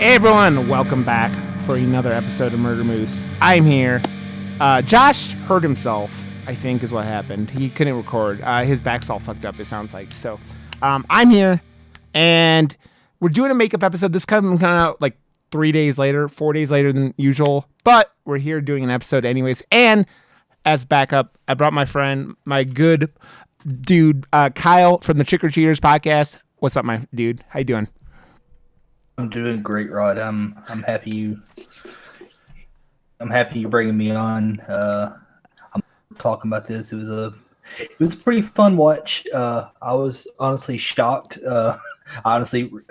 Hey everyone, welcome back for another episode of Murder Moose. I'm here. Josh hurt himself, I think is what happened. He couldn't record. His back's all fucked up, it sounds like. So I'm here, and we're doing a makeup episode. This coming out like 4 days later than usual. But we're here doing an episode anyways. And as backup, I brought my friend, my good dude, Kyle from the Trick or Treaters podcast. What's up, my dude? How you doing? I'm doing great, Rod. I'm happy you're bringing me on. I'm talking about this. It was a pretty fun watch. I was honestly shocked.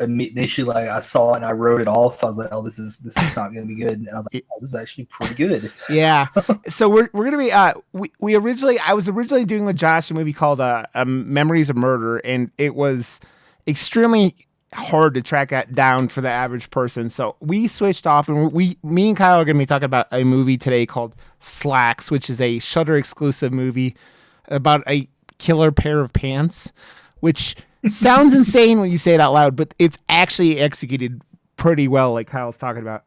Initially, like I saw it and I wrote it off. I was like, "Oh, this is not going to be good." And I was like, "Oh, this is actually pretty good." Yeah. So we're gonna be. I was originally doing with Josh a movie called Memories of Murder, and it was extremely hard to track that down for the average person. So we switched off, and me and Kyle are going to be talking about a movie today called Slaxx, which is a Shudder exclusive movie about a killer pair of pants, which sounds insane when you say it out loud, but it's actually executed pretty well, like Kyle's talking about.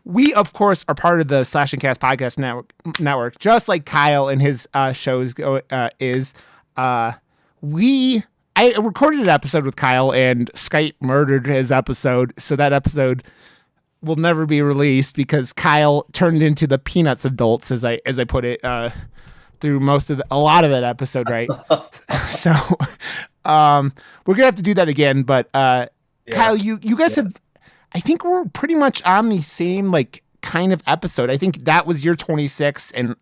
We, of course, are part of the Slash and Cast podcast network, just like Kyle and his shows is. I recorded an episode with Kyle, and Skype murdered his episode, so that episode will never be released because Kyle turned into the Peanuts adults, as I put it, through a lot of that episode, right? So, we're gonna have to do that again. But Kyle, you guys have, I think we're pretty much on the same like kind of episode. I think that was your 26, and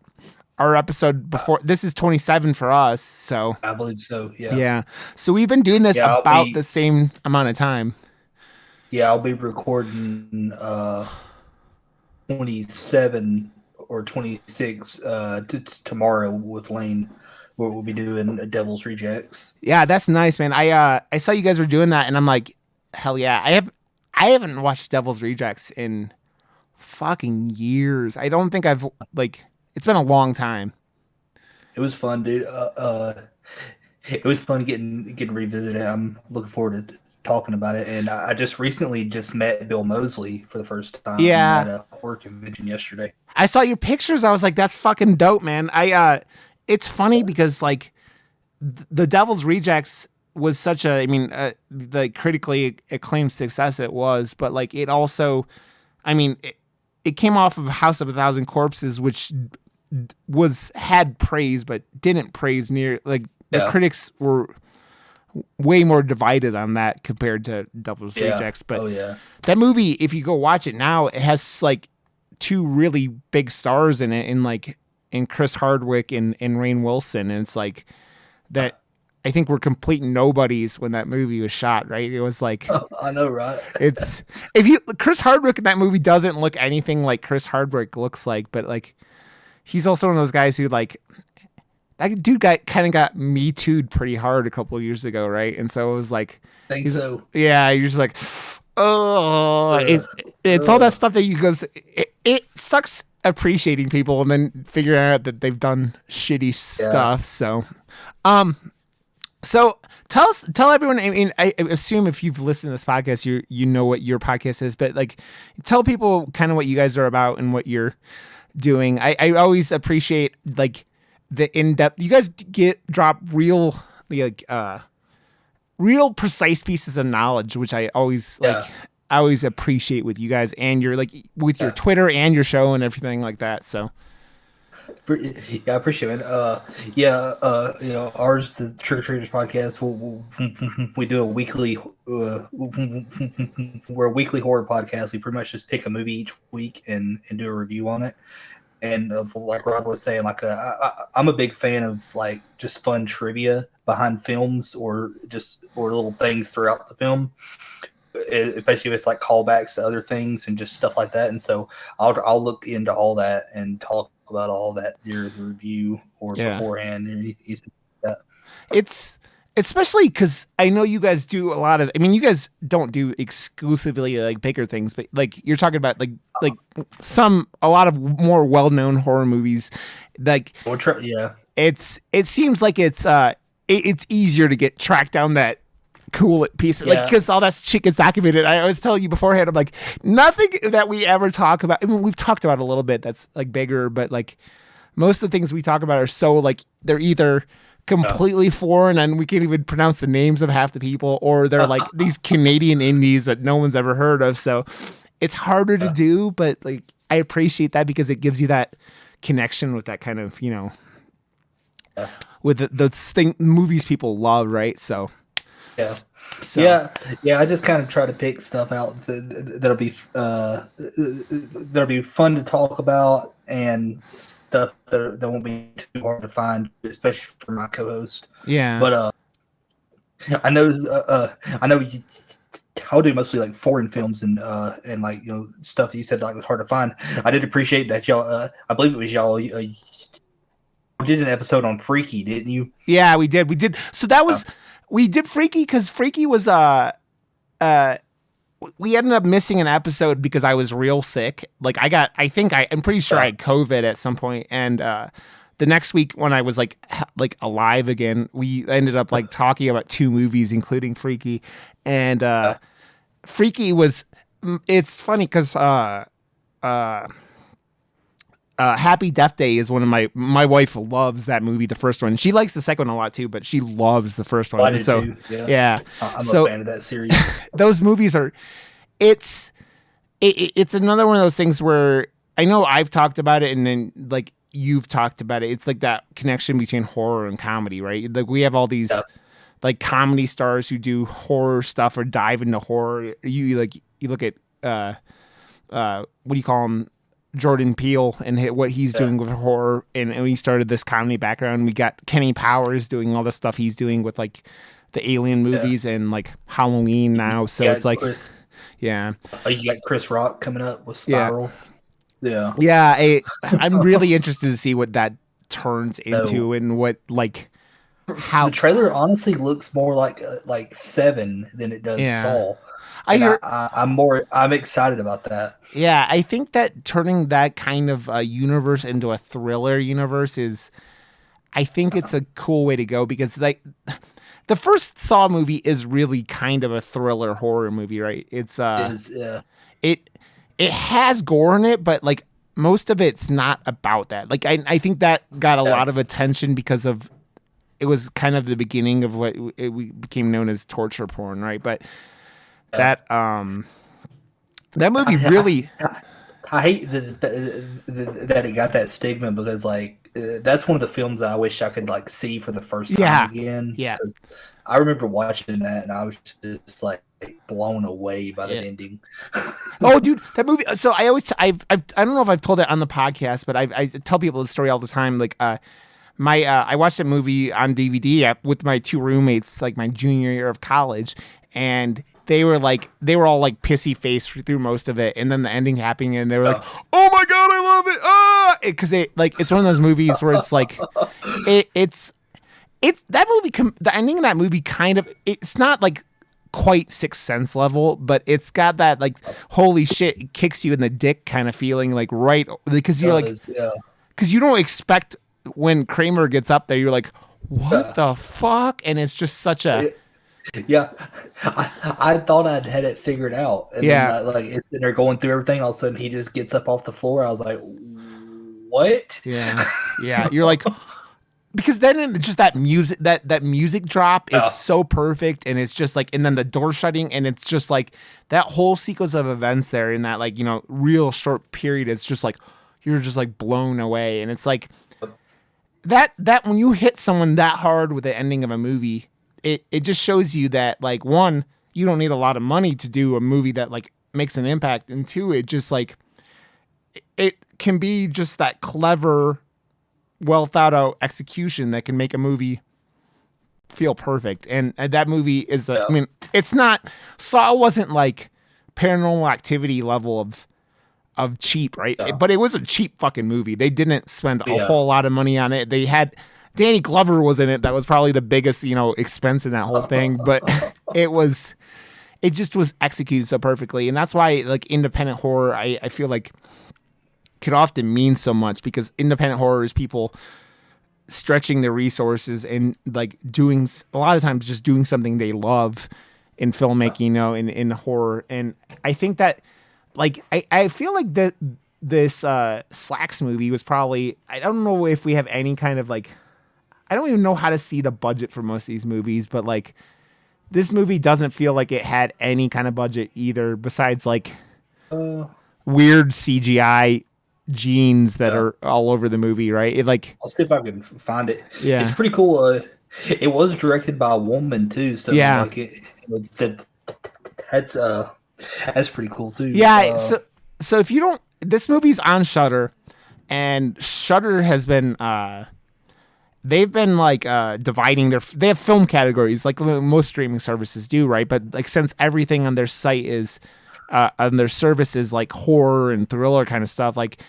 our episode before this is 27 for us. So I believe so. Yeah. Yeah. So we've been doing this about the same amount of time. Yeah, I'll be recording 27 or 26 tomorrow with Lane, where we'll be doing Devil's Rejects. Yeah, that's nice, man. I saw you guys were doing that, and I'm like, hell yeah. I haven't watched Devil's Rejects in fucking years. I don't think I've like. It's been a long time. It was fun, dude. It was fun getting revisited. I'm looking forward to talking about it. And I just recently met Bill Moseley for the first time. Yeah. At a horror convention yesterday. I saw your pictures. I was like, that's fucking dope, man. It's funny because like the Devil's Rejects was such the critically acclaimed success it was, but like it also, it came off of House of a Thousand Corpses, which had praise but didn't praise near like the critics were way more divided on that compared to Devil's Rejects. But that movie, if you go watch it now, it has like two really big stars in it, in Chris Hardwick and Rainn Wilson, and it's like that. I think we're complete nobodies when that movie was shot, right? It was like, I know, right? Chris Hardwick in that movie doesn't look anything like Chris Hardwick looks like, but like, he's also one of those guys who like, that dude kind of got Me Too'd pretty hard a couple of years ago, right? And so it was like, yeah, you're just like, oh, it's all that stuff that you goes, it sucks appreciating people and then figuring out that they've done shitty stuff. So tell everyone. I mean, I assume if you've listened to this podcast, you know what your podcast is, but like, tell people kind of what you guys are about and what you're doing. I always appreciate like the in-depth. You guys drop real precise pieces of knowledge, which I always like. I always appreciate with you guys and your like with your Twitter and your show and everything like that. So. Yeah, I appreciate it. Ours, the Trick or Treaters podcast. We do a weekly. We're a weekly horror podcast. We pretty much just pick a movie each week and do a review on it. And like Rob was saying, like I'm a big fan of like just fun trivia behind films or little things throughout the film. Especially if it's like callbacks to other things and just stuff like that. And so I'll look into all that and talk about all that during the review or beforehand or anything like that. It's especially because I know you guys do a lot of. I mean, you guys don't do exclusively like bigger things, but like you're talking about like a lot of more well-known horror movies. Like it seems like it's easier to get tracked down that cool piece, like, because all that shit gets documented. I was telling you beforehand, I'm like, nothing that we ever talk about, I mean, we've talked about a little bit that's like bigger, but like most of the things we talk about are so like they're either completely foreign and we can't even pronounce the names of half the people, or they're like these Canadian indies that no one's ever heard of. So it's harder to do, but like I appreciate that because it gives you that connection with that kind of, you know, with the movies people love, right? So yeah. So. Yeah. I just kind of try to pick stuff out that'll be fun to talk about, and stuff that won't be too hard to find, especially for my co-host. Yeah. But I know I'll do mostly like foreign films and like, you know, stuff that you said like was hard to find. I did appreciate that y'all. I believe it was y'all. Did an episode on Freaky, didn't you? Yeah, we did. So that was we did Freaky because Freaky was we ended up missing an episode because I was real sick. Like I'm pretty sure I had COVID at some point, and the next week when I was like alive again, we ended up like talking about 2 movies, including Freaky, and Freaky was. It's funny because Happy Death Day is one of my wife loves that movie, the first one. She likes the second one a lot too, but she loves the first one. I did too. Yeah. I'm a fan of that series. Those movies are, it's another one of those things where I know I've talked about it and then like you've talked about it. It's like that connection between horror and comedy, right? Like we have all these like comedy stars who do horror stuff or dive into horror. You look at what do you call him? Jordan Peele and what he's doing with horror, and we started this comedy background. We got Kenny Powers doing all the stuff he's doing with like the Alien movies and like Halloween now. So it's like, you got Chris Rock coming up with Spiral. Yeah. I'm really interested to see what that turns into and what like how the trailer honestly looks more like Seven than it does Saw. I'm excited about that. Yeah, I think that turning that kind of universe into a thriller universe I think it's a cool way to go, because like the first Saw movie is really kind of a thriller horror movie, right? It has gore in it, but like most of it's not about that. Like I think that got a lot of attention because of it was kind of the beginning of what we became known as torture porn, right? But that movie really. I hate that it got that stigma, because like that's one of the films that I wish I could like see for the first time again. Yeah, I remember watching that and I was just like blown away by the ending. Oh, dude, that movie. So I don't know if I've told it on the podcast, but I tell people the story all the time. Like I watched that movie on DVD with my 2 roommates, like my junior year of college, and they were all like pissy faced through most of it, and then the ending happened, and they were like, "Oh my god, I love it!" Because it's one of those movies where it's like, it's that movie. The ending of that movie kind of, it's not like quite Sixth Sense level, but it's got that like holy shit, it kicks you in the dick kind of feeling, like right, because you're because you don't expect when Kramer gets up there, you're like, what the fuck, and it's just such a. Yeah, I thought I'd had it figured out. And then, like it's sitting there going through everything. All of a sudden, he just gets up off the floor. I was like, "What?" Yeah. You're like, because then just that music, that music drop is so perfect, and it's just like, and then the door shutting, and it's just like that whole sequence of events there in that like real short period. It's just like you're just like blown away, and it's like that when you hit someone that hard with the ending of a movie. It just shows you that, like, 1, you don't need a lot of money to do a movie that like makes an impact, and 2, it just like it can be just that clever, well thought out execution that can make a movie feel perfect. And that movie is I mean, it's not, Saw wasn't like Paranormal Activity level of cheap, right? But it was a cheap fucking movie. They didn't spend a whole lot of money on it. They had Danny Glover was in it. That was probably the biggest, expense in that whole thing. But it just was executed so perfectly. And that's why like independent horror, I feel like could often mean so much, because independent horror is people stretching their resources and like doing a lot of times just doing something they love in filmmaking, you know, in horror. And I think that like I feel like that this Slaxx movie was probably, I don't know if we have any kind of like, I don't even know how to see the budget for most of these movies, but like this movie doesn't feel like it had any kind of budget either, besides like weird CGI genes that are all over the movie, right? It like, I'll see if I can find it. Yeah. It's pretty cool. It was directed by a woman too, so Yeah. like that's pretty cool too. Yeah. So if you don't, this movie's on Shudder, and Shudder has been they've been like dividing they have film categories like most streaming services do, right? But like since everything on their site is on their service is like horror and thriller kind of stuff, like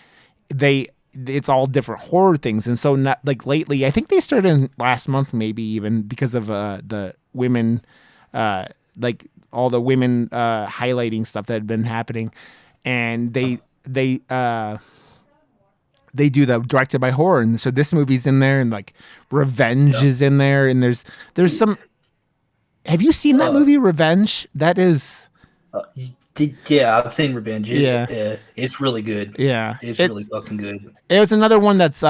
it's all different horror things. And so not like lately, I think they started last month maybe even because of the women like all the women highlighting stuff that had been happening, and they do the directed by horror, and so this movie's in there, and like Revenge is in there, and there's some. Have you seen that movie Revenge? That is. Yeah, I've seen Revenge. It's really good. Yeah, it's really fucking good. It was another one that's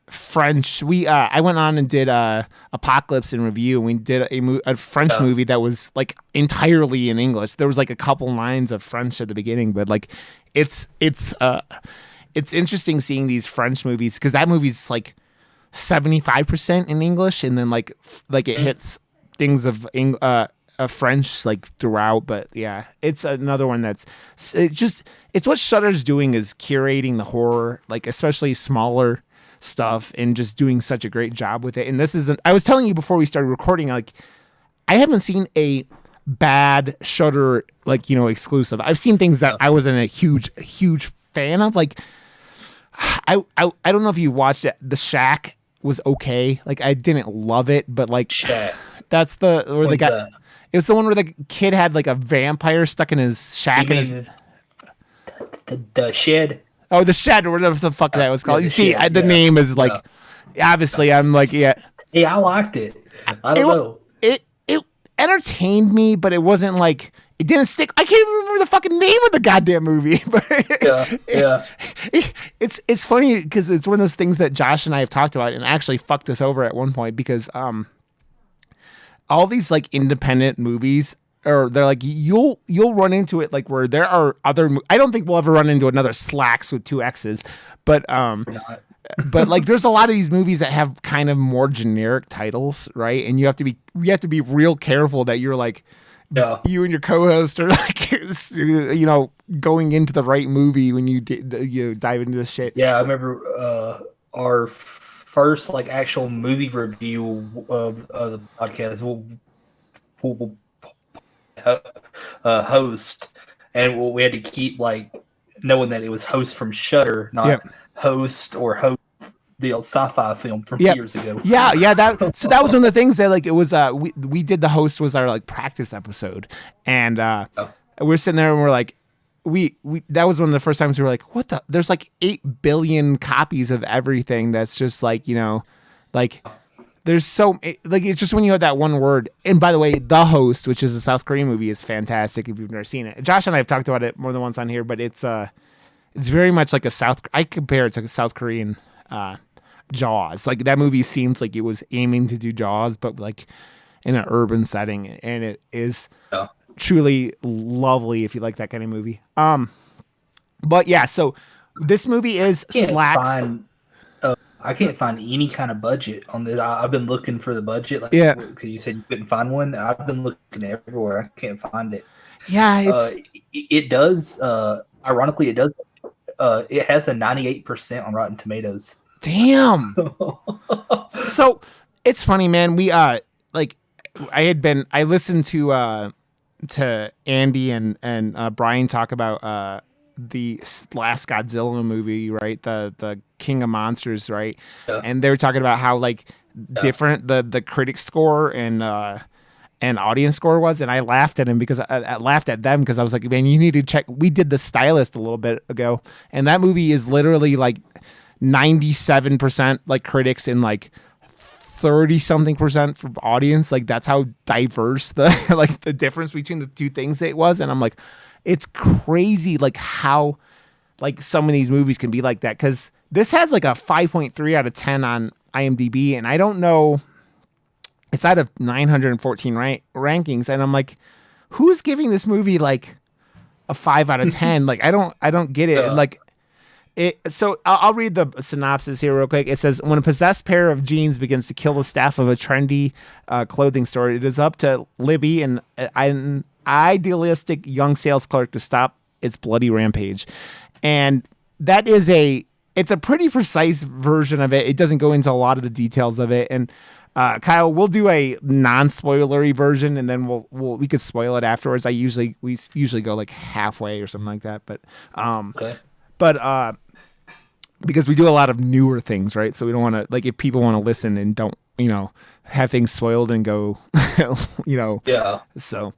French. I went on and did Apocalypse in review, and we did a French movie that was like entirely in English. There was like a couple lines of French at the beginning, but like it's interesting seeing these French movies because that movie's like 75% in English, and then like it hits things of French like throughout. But yeah, it's another one that's it's what Shudder's doing is curating the horror, like especially smaller stuff, and just doing such a great job with it. And this isn't, I was telling you before we started recording, like I haven't seen a bad Shudder like, you know, exclusive. I've seen things that I wasn't a huge fan of. Like I don't know if you watched it. The Shack was okay. Like I didn't love it, but like Shack. That's the where the guy. It was the one where the kid had like a vampire stuck in his shack. The Shed. Oh, the Shed, or whatever the fuck that was called. Yeah, you see, Shed, the name is like, obviously, I'm like, yeah. Yeah, I liked it. I don't know. It entertained me, but it wasn't like, it didn't stick. I can't even remember the fucking name of the goddamn movie. But it's funny because it's one of those things that Josh and I have talked about, and actually fucked us over at one point because all these like independent movies, or they're like you'll run into it like where there are other. I don't think we'll ever run into another Slaxx with 2 X's, but but like there's a lot of these movies that have kind of more generic titles, right? And you have to be real careful that you're like. Yeah. You and your co-host are like, you know, going into the right movie when you dive into this shit. Yeah, I remember our first like actual movie review of the podcast. We'll host, and we had to keep like knowing that it was host from Shudder, not host or host. The sci-fi film from years ago. Yeah. That was one of the things that like it was. We did the host was our like practice episode, and we're sitting there and we're like, we that was one of the first times we were like, what the? There's like 8 billion copies of everything. That's just like, you know, like there's so like it's just when you have that one word. And by the way, The Host, which is a South Korean movie, is fantastic if you've never seen it. Josh and I have talked about it more than once on here, but it's very much like I compare it to a South Korean. Jaws. Like that movie seems like it was aiming to do Jaws, but like in an urban setting, and it is truly lovely if you like that kind of movie. But yeah, so this movie is Slaxx. I can't find any kind of budget on this. I've been looking for the budget, like, because you said you couldn't find one. I've been looking everywhere. I can't find it. Yeah, it does. Ironically, it does. It has a 98% on Rotten Tomatoes. Damn. So it's funny, man. We like I listened to Andy and Brian talk about the last Godzilla movie, right? The King of Monsters, right? Yeah. And they were talking about how like different the critic score and audience score was, and I laughed at him because I laughed at them because I was like, man, you need to check. We did The Stylist a little bit ago, and that movie is literally like 97% like critics and like 30-something% for audience. Like that's how diverse the like the difference between the two things it was. And I'm like, it's crazy like how like some of these movies can be like that, because this has like a 5.3 out of 10 on IMDb, and I don't know, it's out of 914 rankings, and I'm like, who's giving this movie like a 5 out of 10? Like I don't get it. Like so I'll read the synopsis here real quick. It says, when a possessed pair of jeans begins to kill the staff of a trendy clothing store, it is up to Libby, an idealistic young sales clerk, to stop its bloody rampage. And that is it's a pretty precise version of it. It doesn't go into a lot of the details of it. And Kyle, we'll do a non-spoilery version, and then we could spoil it afterwards. We usually go like halfway or something like that. But Okay. But because we do a lot of newer things, right? So we don't want to, like, if people want to listen and don't, have things spoiled and go, Yeah. So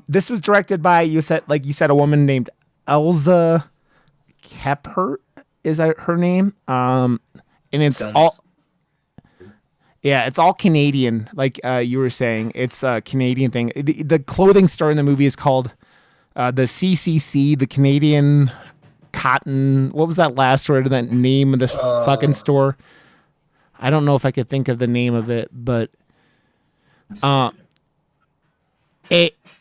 this was directed by, you said, a woman named Elza Kephart, is that her name? And it's it's all Canadian, like you were saying. It's a Canadian thing. The clothing store in the movie is called the CCC, the Canadian Cotton. What was that last word of that name of the fucking store? I don't know if I could think of the name of it, but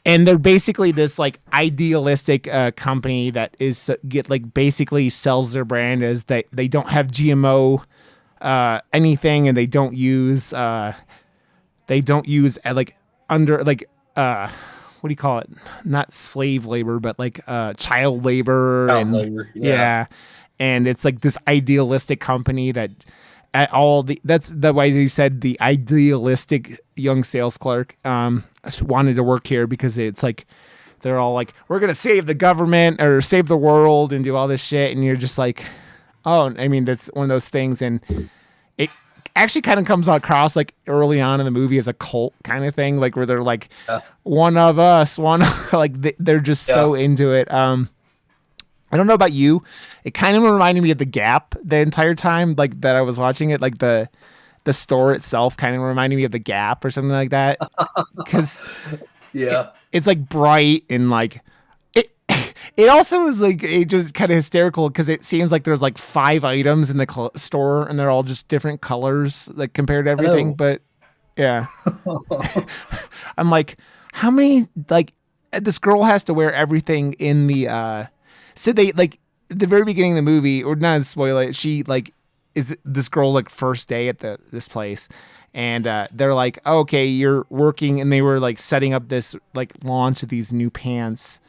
and they're basically this like idealistic company that basically sells their brand as they don't have GMO anything, and they don't use like under like what do you call it? Not slave labor, but like child labor. Child labor, yeah. And it's like this idealistic company that that's the way he said, the idealistic young sales clerk wanted to work here, because it's like they're all like, we're gonna save the government or save the world and do all this shit, and you're just like, oh, I mean, that's one of those things. And it actually kind of comes across like early on in the movie as a cult kind of thing, like where they're like, one of us, like they're just so into it. I don't know about you, it kind of reminded me of The Gap the entire time, like that I was watching it. Like the store itself kind of reminded me of The Gap or something like that, because it's like bright, and like it also is like just kind of hysterical, because it seems like there's like 5 items in the store, and they're all just different colors, like compared to everything. But yeah, I'm like, how many, like, this girl has to wear everything in the so they, like, at the very beginning of the movie, or not to spoil it, she like is this girl's like first day at this place, and they're like, oh, okay, you're working, and they were like setting up this like launch of these new pants.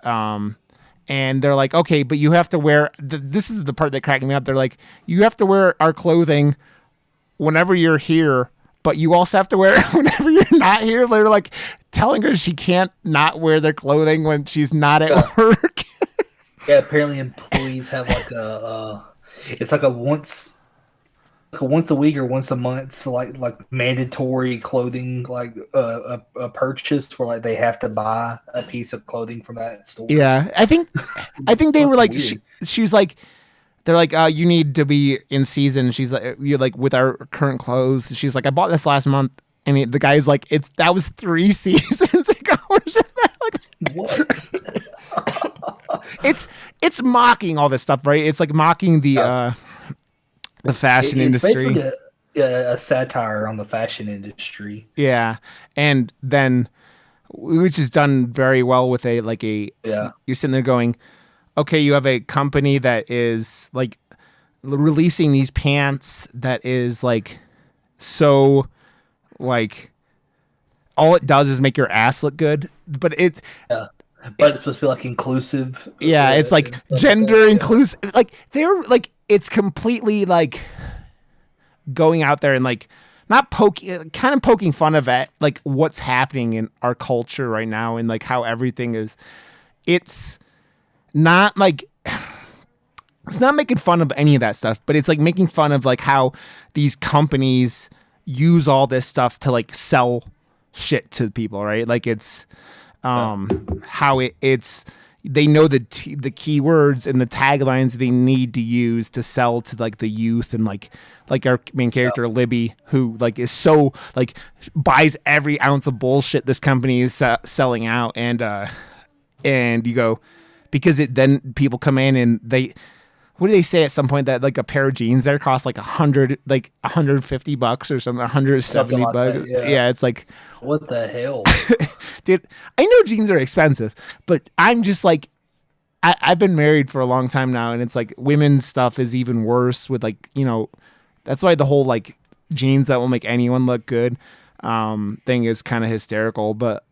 And they're like, okay, but you have to wear, this is the part that cracked me up. They're like, you have to wear our clothing whenever you're here, but you also have to wear it whenever you're not here. They're like telling her she can't not wear their clothing when she's not at work. Yeah, apparently employees have like it's like a once a week or once a month, like mandatory clothing, like a purchase where like they have to buy a piece of clothing from that store. Yeah, I think they were like, she's like, they're like, you need to be in season. She's like, you're like, with our current clothes. She's like, I bought this last month, and the guy's like, that was 3 seasons ago or something. Like, what? It's mocking all this stuff, right? It's like mocking the fashion industry. It's basically a satire on the fashion industry. Yeah, and then, which is done very well with you're sitting there going, okay, you have a company that is like releasing these pants that is like, so like all it does is make your ass look good, but it's supposed to be like inclusive. Yeah, it's like gender inclusive. Like they're like, it's completely like going out there and like not kind of poking fun of it, like what's happening in our culture right now, and like how everything is. It's not like, it's not making fun of any of that stuff, but it's like making fun of like how these companies use all this stuff to like sell shit to people, right? Like it's how it's they know the keywords and the taglines they need to use to sell to like the youth, and like our main character Libby, who like is so like buys every ounce of bullshit this company is selling out, and you go, because then people come in and they, what do they say at some point, that like a pair of jeans there costs like $150 or something, $170 bucks. Yeah, it's like, what the hell? Dude, I know jeans are expensive, but I'm just like, I've been married for a long time now, and it's like women's stuff is even worse with like, you know, that's why the whole like jeans that will make anyone look good thing is kind of hysterical. But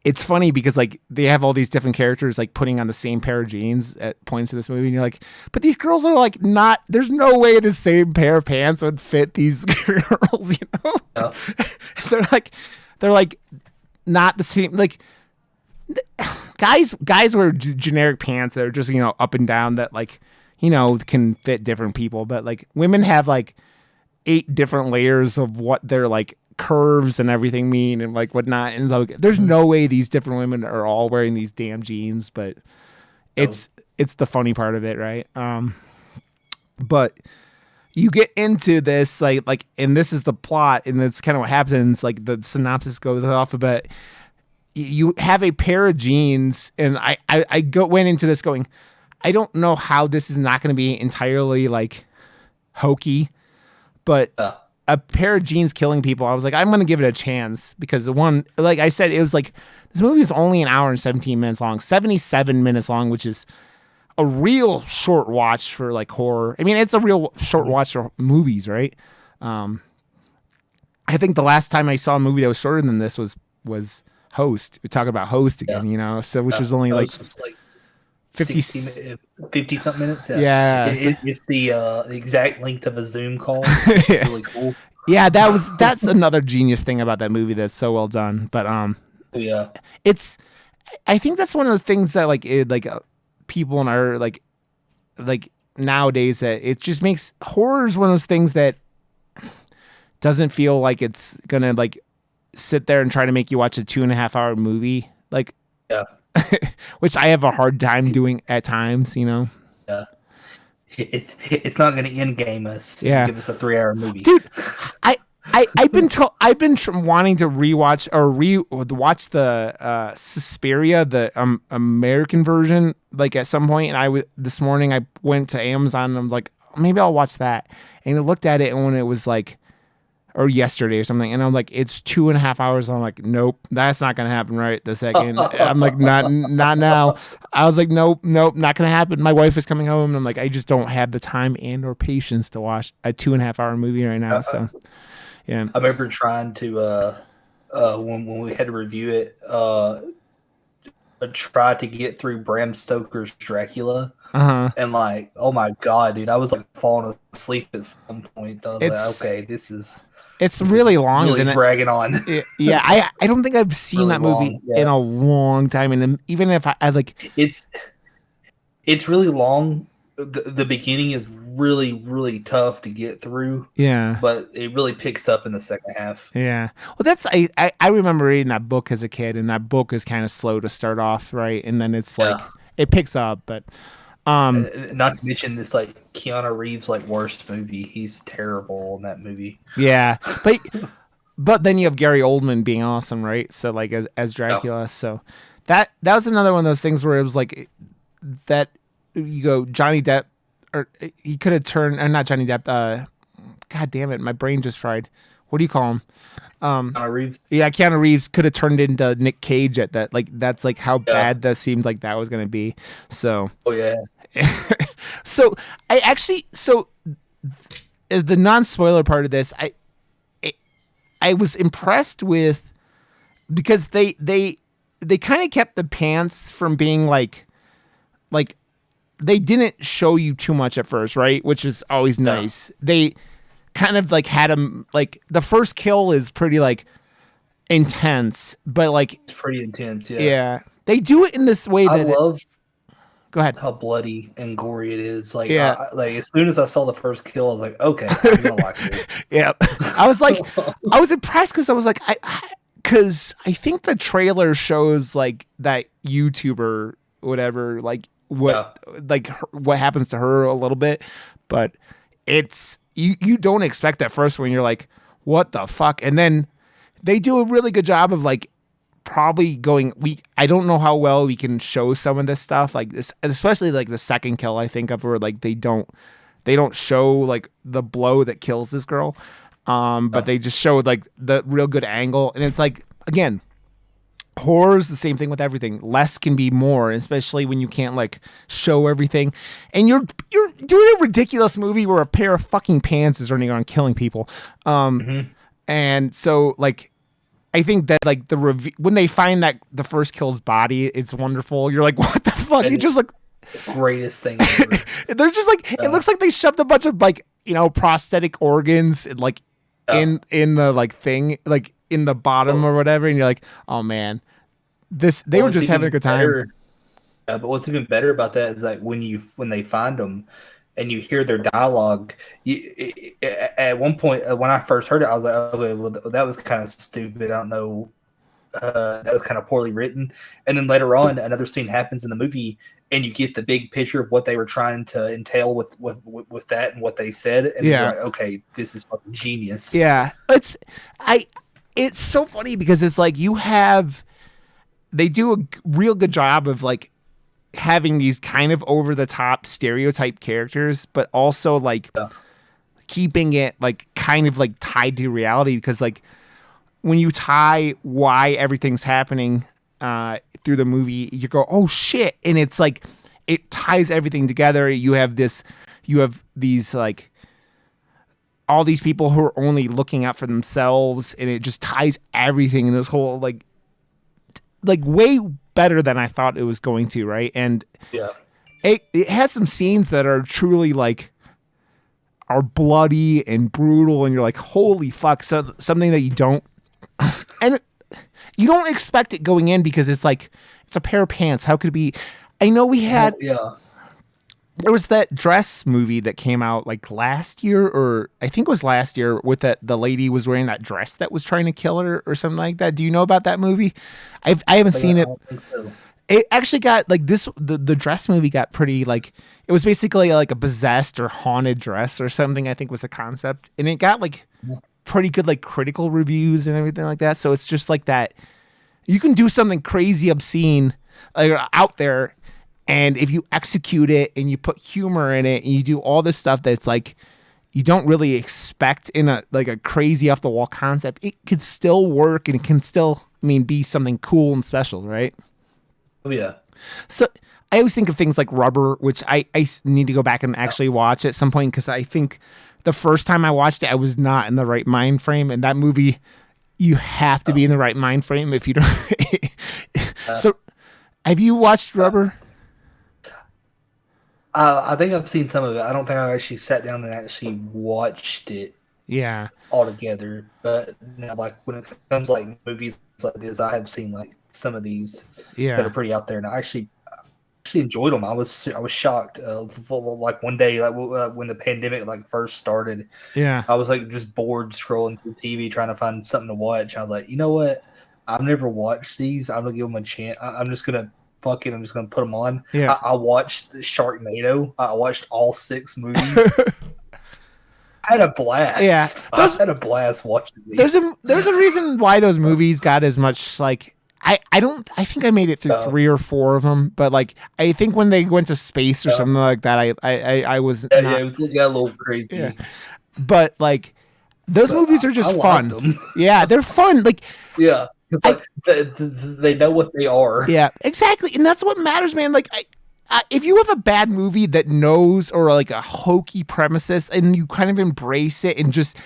it's funny because like they have all these different characters like putting on the same pair of jeans at points in this movie, and you're like, but these girls are like not, there's no way the same pair of pants would fit these girls, you know? Oh. they're like not the same. Like guys wear generic pants that are just, you know, up and down, that like, you know, can fit different people, but like women have like 8 different layers of what their like curves and everything mean and like whatnot, and so there's no way these different women are all wearing these damn jeans, but it's the funny part of it, right? But you get into this like and this is the plot, and that's kind of what happens. Like the synopsis goes off a bit. You have a pair of jeans, and I went into this going, I don't know how this is not going to be entirely like hokey, but a pair of jeans killing people, I was like, I'm going to give it a chance, because the one, like I said, it was like, this movie is only an hour and 17 minutes long, 77 minutes long, which is a real short watch for like horror. I mean, it's a real short watch for movies, right? I think the last time I saw a movie that was shorter than this was Host. We talk about Host again, you know, so which was only like 50 something minutes. Yeah. It's the exact length of a Zoom call. It's really cool. Yeah, that's another genius thing about that movie that's so well done. But yeah, I think that's one of the things that people in our like nowadays, that it just makes horror is one of those things that doesn't feel like it's gonna like sit there and try to make you watch a 2.5 hour movie, like. Yeah. Which I have a hard time doing at times, you know. Yeah, it's not going to end game us. Yeah, give us a 3-hour movie, dude. I've been wanting to rewatch or watch the Suspiria, the American version, like at some point. And this morning I went to Amazon and I'm like, maybe I'll watch that. And I looked at it, and when it was like, or yesterday or something, and I'm like, it's 2.5 hours. I'm like, nope, that's not gonna happen right this second. I'm like, not now. I was like, nope, not gonna happen. My wife is coming home, and I'm like, I just don't have the time and or patience to watch a 2.5 hour movie right now. So, yeah. I remember trying to when we had to review it, try to get through Bram Stoker's Dracula. And like, oh my god, dude, I was like falling asleep at some point. I was like, okay, it's really long, really isn't it? Dragging on. Yeah, I don't think I've seen really that movie in a long time, and even if I like, it's really long. The beginning is really, really tough to get through. Yeah, but it really picks up in the second half. Yeah, well, that's I remember reading that book as a kid, and that book is kind of slow to start off, right, and then it's like it picks up, but. Not to mention this like Keanu Reeves like worst movie. He's terrible in that movie. Yeah, but then you have Gary Oldman being awesome, right? So like as Dracula. So that was another one of those things where it was like that you go Johnny Depp, or he could have turned, or not Johnny Depp. God damn it, my brain just fried. What do you call him? Keanu Reeves. Yeah, Keanu Reeves could have turned into Nick Cage at that. Like that's like how bad that seemed like that was gonna be. So. Oh yeah. So the non-spoiler part of this, I was impressed with, because they kind of kept the pants from being like they didn't show you too much at first, right? Which is always nice. They kind of like had him, like the first kill is pretty like intense, but like it's pretty intense. Yeah. They do it in this way that I love. Go ahead. How bloody and gory it is. Like, like as soon as I saw the first kill, I was like, okay, I'm gonna watch this. Yeah, I was impressed because I was like, because I think the trailer shows like that YouTuber, whatever, like what happens to her a little bit, but it's you don't expect that first when you're like, what the fuck? And then they do a really good job of like probably going, I don't know how well we can show some of this stuff, like this, especially like the second kill I think of, where like they don't show like the blow that kills this girl, but they just show like the real good angle. And it's like, again, horror is the same thing with everything. Less can be more, especially when you can't like show everything. And you're doing a ridiculous movie where a pair of fucking pants is running around killing people. And so like, I think that like when they find that the first kill's body, it's wonderful. You're like, what the fuck? You just like greatest thing ever. They're just like, it looks like they shoved a bunch of like, prosthetic organs like in the like thing, like in the bottom or whatever. And you're like, oh man, they were just having a good time. But what's even better about that is like when they find them and you hear their dialogue, at one point when I first heard it, I was like, okay, well, that was kind of stupid. I don't know. That was kind of poorly written. And then later on, another scene happens in the movie, and you get the big picture of what they were trying to entail with that and what they said. And you're like, okay, this is fucking genius. Yeah, it's so funny because it's like they do a real good job of like having these kind of over the top stereotype characters, but also like keeping it like kind of like tied to reality, because like when you tie why everything's happening through the movie, you go, oh shit. And it's like, it ties everything together. You have these like all these people who are only looking out for themselves, and it just ties everything in this whole like way better than I thought it was going to, right? And it has some scenes that are truly like are bloody and brutal, and you're like, holy fuck, something that you don't and you don't expect it going in, because it's like, it's a pair of pants. How could it be? I know we had there was that Dress movie that came out like last year, or I think it was last year, with the lady was wearing that dress that was trying to kill her or something like that. Do you know about that movie? I haven't seen it. I don't think so. It actually got like the Dress movie got pretty like, it was basically like a possessed or haunted dress or something, I think was the concept. And it got like pretty good like critical reviews and everything like that. So it's just like that you can do something crazy obscene like out there, and if you execute it and you put humor in it and you do all this stuff that's like you don't really expect in a like a crazy off the wall concept, it could still work, and it can still, I mean, be something cool and special, right? Oh yeah. So I always think of things like Rubber, which I need to go back and actually watch at some point, because I think the first time I watched it, I was not in the right mind frame. And that movie, you have to be in the right mind frame if you don't. So have you watched Rubber? I think I've seen some of it. I don't think I actually sat down and actually watched it. Yeah. All together. But like when it comes like movies like this, I have seen like some of these that are pretty out there, and I actually enjoyed them. I was shocked. Like one day, like when the pandemic like first started, I was like just bored scrolling through TV trying to find something to watch. I was like, you know what? I've never watched these. I'm gonna give them a chance. I'm just gonna put them on. Yeah. I watched Sharknado. I watched all 6 movies. I had a blast. Yeah, I had a blast watching these. There's a reason why those movies got as much like. I think I made it through 3 or 4 of them, but like I think when they went to space or something like that, I was it was got a little crazy. Yeah. But like those movies are just fun. Yeah, they're fun. Like it's like they know what they are. Yeah, exactly, and that's what matters, man. Like if you have a bad movie that knows, or like a hokey premises, and you kind of embrace it, and just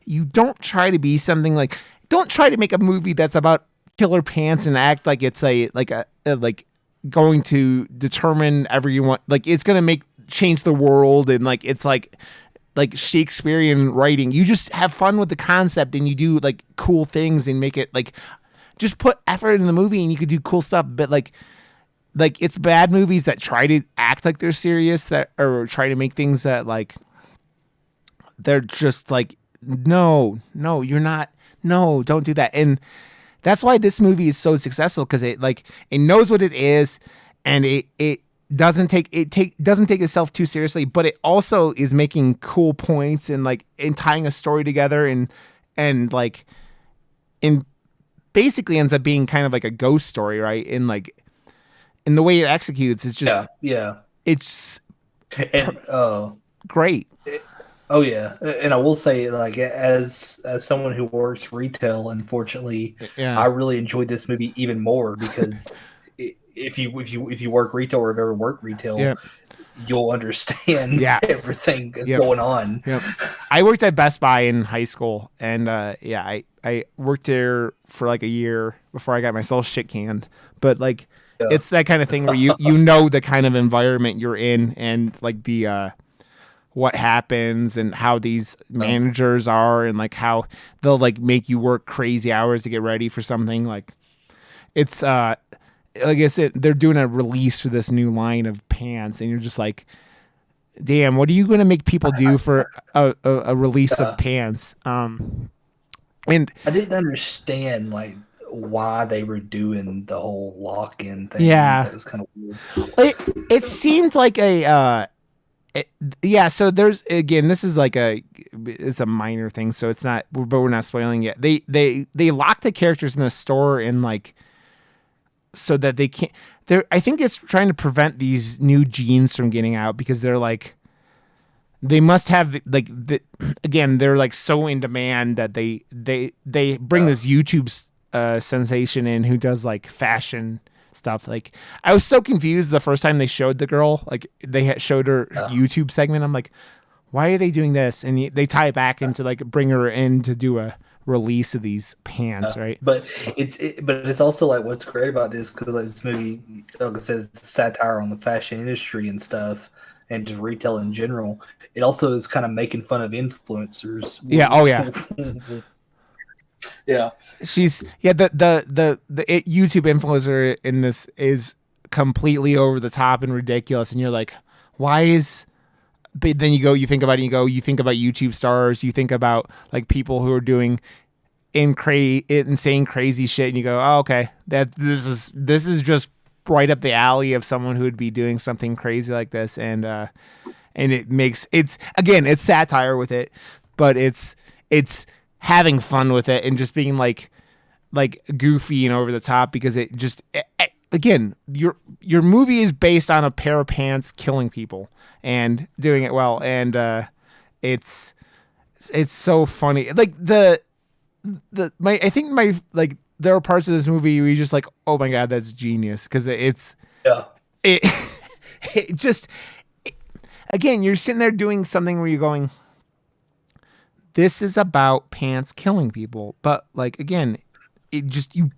you don't try to be something like, don't try to make a movie that's about killer pants and act like it's like going to determine everyone, like it's gonna change the world, and like it's like Shakespearean writing. You just have fun with the concept, and you do like cool things and make it like, just put effort in the movie and you could do cool stuff. But like it's bad movies that try to act like they're serious, that or try to make things that like they're just like, no, you're not, no, don't do that. And that's why this movie is so successful, because it knows what it is, and it doesn't take itself too seriously, but it also is making cool points and tying a story together, and basically ends up being kind of like a ghost story, right? And in the way it executes, it's just it's and great. Oh yeah, and I will say, as someone who works retail, unfortunately, I really enjoyed this movie even more because if you work retail or have ever worked retail, you'll understand everything that's going on. Yep. I worked at Best Buy in high school, and I worked there for a year before I got myself shit canned. But it's that kind of thing where you know the kind of environment you're in, and the what happens and how these managers are, and how they'll make you work crazy hours to get ready for something. It's like I said, they're doing a release for this new line of pants, and you're just like, damn, what are you going to make people do for a release of pants? And I didn't understand why they were doing the whole lock-in thing. Yeah, that was kind of weird. It seemed like so there's, again, this is it's a minor thing, so it's not, but we're not spoiling it. They lock the characters in the store and so that they can't. I think it's trying to prevent these new genes from getting out, because they're they must have again, they're so in demand that they bring this YouTube sensation in who does fashion stuff. I was so confused the first time they showed the girl, they showed her YouTube segment. I'm like, why are they doing this? And they tie it back into bring her in to do a release of these pants, right? But it's also what's great about this, because this movie, like I said, it's satire on the fashion industry and stuff, and just retail in general. It also is kind of making fun of influencers. Yeah. Oh yeah. Yeah. She's the YouTube influencer in this is completely over the top and ridiculous, and you're like, why is? But then you think about YouTube stars, you think about people who are doing insane crazy shit, and you go, oh, okay, this is just right up the alley of someone who would be doing something crazy like this, and it's satire with it, but it's having fun with it and just being goofy and over the top, because it just again, your movie is based on a pair of pants killing people and doing it well, and it's so funny. I think there are parts of this movie where you're just oh my god, that's genius, because again, you're sitting there doing something where you're going, this is about pants killing people, but again, it just you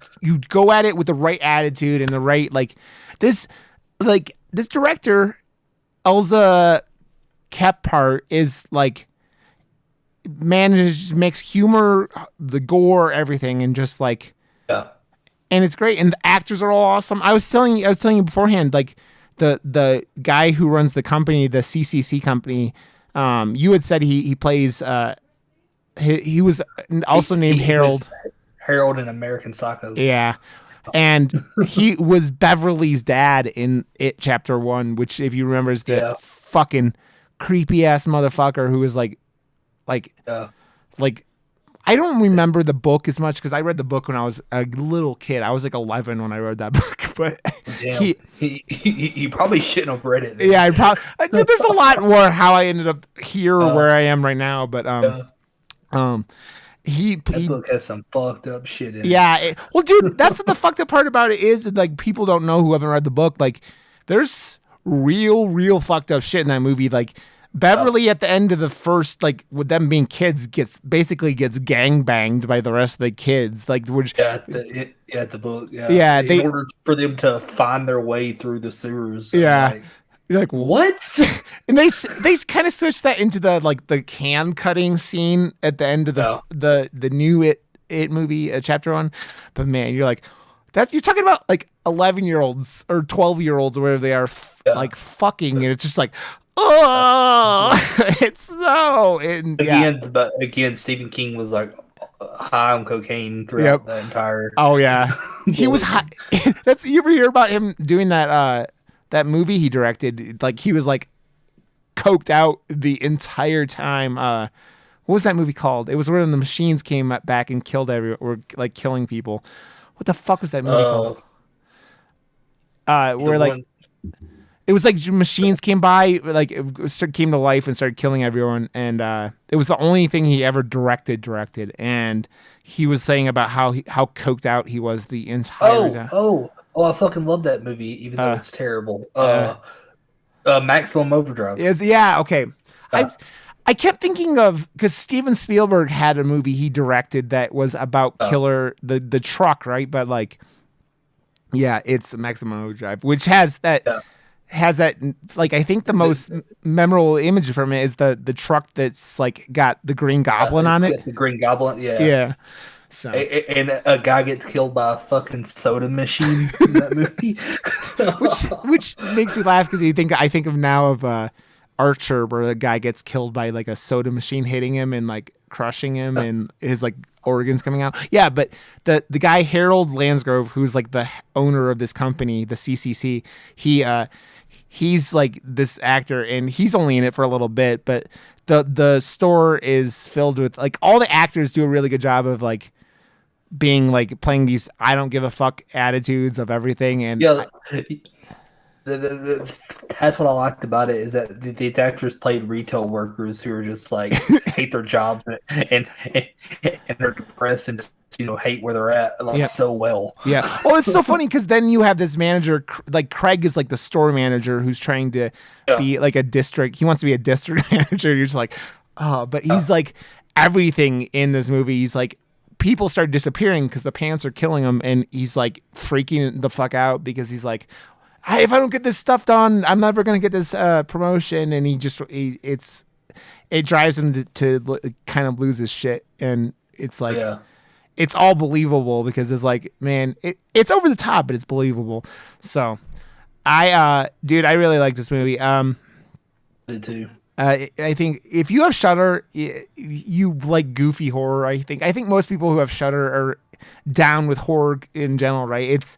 go at it with the right attitude and the right this director Elza Kephart is manages mix humor, the gore, everything, and just and it's great, and the actors are all awesome. I was telling you beforehand, the guy who runs the company, the CCC company, you had said he plays he was also named Harold. Harold in American Psycho. Yeah. And he was Beverly's dad in It Chapter 1, which, if you remember, is the fucking creepy ass motherfucker who was I don't remember the book as much, because I read the book when I was a little kid. I was 11 when I read that book, but he probably shouldn't have read it. Yeah, there's a lot more how I ended up here where I am right now, but that book has some fucked up shit in it. Yeah, well, dude, that's what the fucked up part about it is, that people don't know who haven't read the book. There's real fucked up shit in that movie. Beverly at the end of the first, with them being kids, gets gang banged by the rest of the kids. At the book. Yeah. In order for them to find their way through the sewers. Yeah. You're like, what? And they kind of switched that into the can cutting scene at the end of the new It movie, Chapter 1. But man, you're you're talking about 11-year-olds or 12-year-olds or whatever they are, fucking, and it's just oh, it's so. And again, Stephen King was high on cocaine throughout Yep. the entire. Oh yeah, he was high. That's you ever hear about him doing that movie he directed? Like he was like coked out the entire time. What was that movie called? It was when the machines came back and killed were like killing people. What the fuck was that movie called? The Where like one, it was like machines came by, like came to life and started killing everyone, and it was the only thing he ever directed, and he was saying about how coked out he was the entire time. I fucking love that movie, even though it's terrible. uh, Maximum Overdrive. Yeah, okay. Uh, I kept thinking of because Steven Spielberg had a movie he directed that was about Killer the truck, right? But like, yeah, it's Maximum Overdrive, which has that like I think the most memorable image from it is the truck that's like got the Green Goblin on it. The Green Goblin, yeah. Yeah. So And a guy gets killed by a fucking soda machine in that movie, which makes me laugh because I think of now of Archer, where the guy gets killed by like a soda machine hitting him and like crushing him and his like organs coming out. Yeah, but the guy Harold Lansgrove, who's like the owner of this company, the CCC, he's like this actor and he's only in it for a little bit, but the store is filled with like all the actors do a really good job of like being like playing these I don't give a fuck attitudes of everything. And yeah. That's what I liked about it is that these actors played retail workers who are just like hate their jobs and they're depressed and just, hate where they're at like so well. Yeah. Oh, it's so funny because then you have this manager like Craig is like the store manager who's trying to be like a district. He wants to be a district manager. You're just like, oh, but he's like everything in this movie. He's like people start disappearing because the pants are killing him, and he's like freaking the fuck out because he's like, if I don't get this stuff done, I'm never gonna get this promotion. And it drives him to kind of lose his shit, and it's like it's all believable because it's like, man, it's over the top, but it's believable. So dude, I really like this movie. Did too. I think if you have Shudder, you like goofy horror. I think most people who have Shudder are down with horror in general, right? It's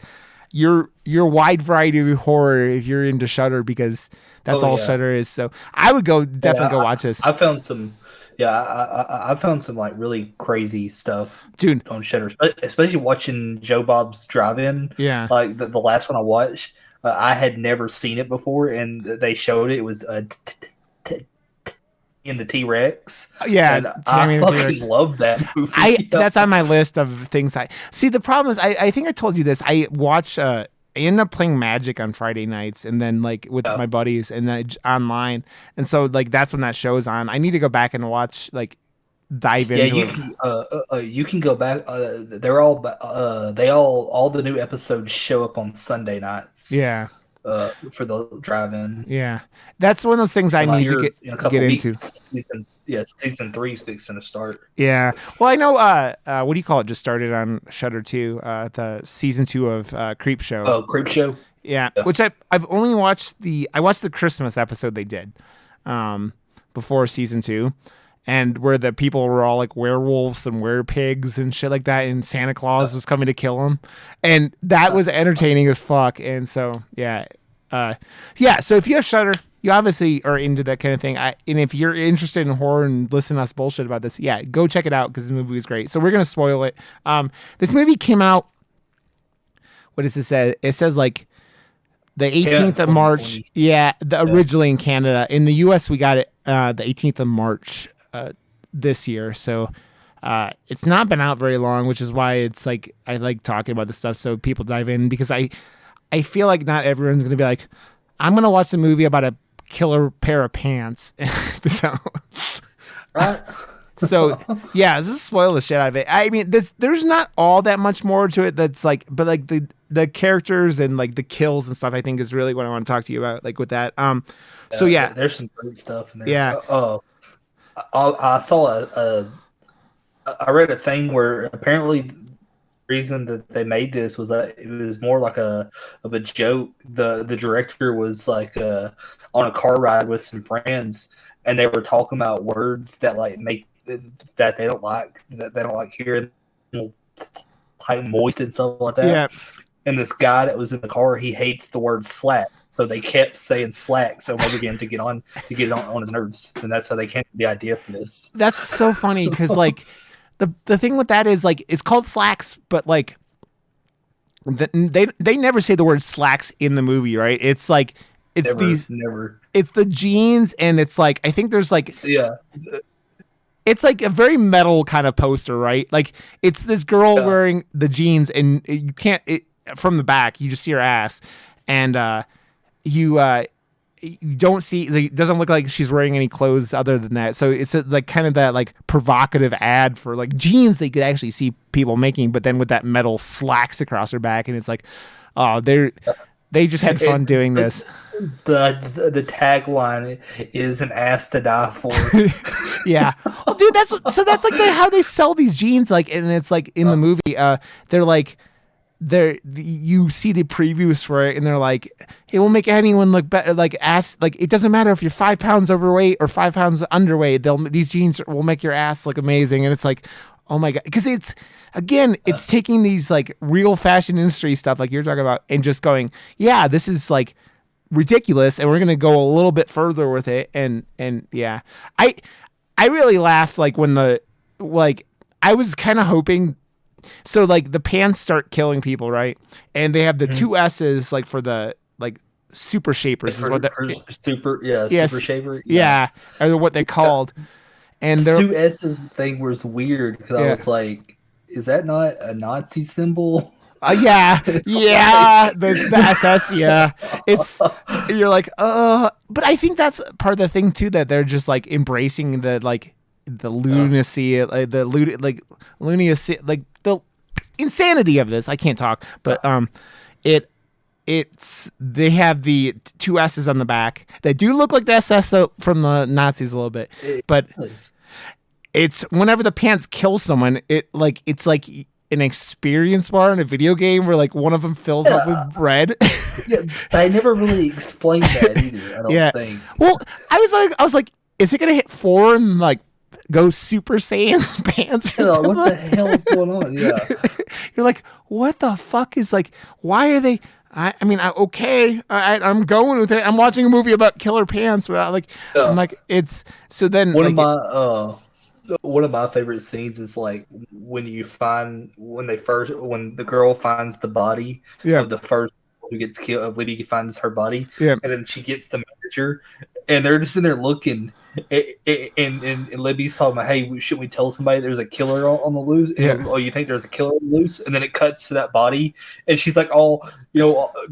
your wide variety of horror if you're into Shudder because that's all Shudder is. So I would definitely go watch this. I found some, I found some like really crazy stuff, dude, on Shudder, especially watching Joe Bob's Drive-In. Yeah, like the last one I watched, I had never seen it before, and they showed it was in the T-Rex. Yeah, and I fucking love that movie. That's on my list of things I see. The problem is, I think I told you this. I watch. I end up playing Magic on Friday nights, and then like with my buddies, and then online, and so like that's when that show's on. I need to go back and watch dive into it. You can go back. They're all all the new episodes show up on Sunday nights. Yeah. For the drive-in. Yeah, that's one of those things I need to get into. Season 3 is fixing to start. Yeah, well, I know. What do you call it? Just started on Shudder 2. The season 2 of Creep Show. Oh, Creep Show. Yeah, which I've only watched I watched the Christmas episode they did, before season 2. And where the people were all like werewolves and werepigs and shit like that, and Santa Claus was coming to kill them, and that was entertaining as fuck. And so so if you have Shudder, you obviously are into that kind of thing. And if you're interested in horror and listen to us bullshit about this, go check it out because the movie is great. So we're gonna spoil it. This movie came out. What does it say? It says like the 18th of March. Yeah, originally in Canada. In the US, we got it the 18th of March. This year, so it's not been out very long, which is why it's like I like talking about this stuff so people dive in, because I feel like not everyone's gonna be like, I'm gonna watch a movie about a killer pair of pants. So right. So this is spoil the shit out of it. I mean, there's not all that much more to it that's like, but like the characters and like the kills and stuff I think is really what I want to talk to you about, like with that. So there's some great stuff in there. Yeah. I saw I read a thing where apparently the reason that they made this was that it was more like of a joke. The director was like on a car ride with some friends, and they were talking about words that like make that they don't like hearing like moist and stuff like that. Yeah. And this guy that was in the car, he hates the word slack. So they kept saying Slaxx over again to get on his nerves. And that's how they came to the idea for this. That's so funny because like the thing with that is like it's called Slaxx, but like they never say the word Slaxx in the movie, right? It's like it's never. It's the jeans, and it's like I think there's like yeah. It's like a very metal kind of poster, right? Like it's this girl wearing the jeans, and you can't from the back you just see her ass, and you don't see, like, it doesn't look like she's wearing any clothes other than that. So it's like kind of that like provocative ad for like jeans they could actually see people making, but then with that metal slacks across her back, and it's like, oh, they just had fun doing this. The tagline is an ass to die for. Yeah. Well, dude, that's like how they sell these jeans, like, and it's like in the movie, they're like, you see the previews for it, and they're like, it will make anyone look better. Like ass, like it doesn't matter if you're 5 pounds overweight or 5 pounds underweight. These jeans will make your ass look amazing. And it's like, oh my god, because it's taking these like real fashion industry stuff, like you're talking about, and just going, yeah, this is like ridiculous, and we're gonna go a little bit further with it. And yeah, I really laughed like when I was kind of hoping. So like the pants start killing people, right? And they have the 2 S's like for the like super shapers is what super shaper. Yeah. Or what they called. And the 2 S's thing was weird because I was like, is that not a Nazi symbol? Yeah. The SS, yeah. It's you're like, but I think that's part of the thing too, that they're just like embracing the like the lunacy, lunacy, like the insanity of this. I can't talk, but it's they have the 2 S's on the back. They do look like the SS from the Nazis a little bit, but it's whenever the pants kill someone, it's like an experience bar in a video game where like one of them fills up with bread. Yeah, I never really explained that either. I don't think. Well, I was like, is it gonna hit 4 and like go Super Saiyan pants or something? What the hell is going on? Yeah. You're like, what the fuck is like, why are they, I'm going with it. I'm watching a movie about killer pants, but I'm like, it's, so then one of my favorite scenes is like when the girl finds the body of the first who gets killed, of Libby finds her body, and then she gets the manager, and they're just in there looking, and Libby's talking about, hey, should we tell somebody there's a killer on the loose? And, oh, you think there's a killer on the loose? And then it cuts to that body, and she's like, all,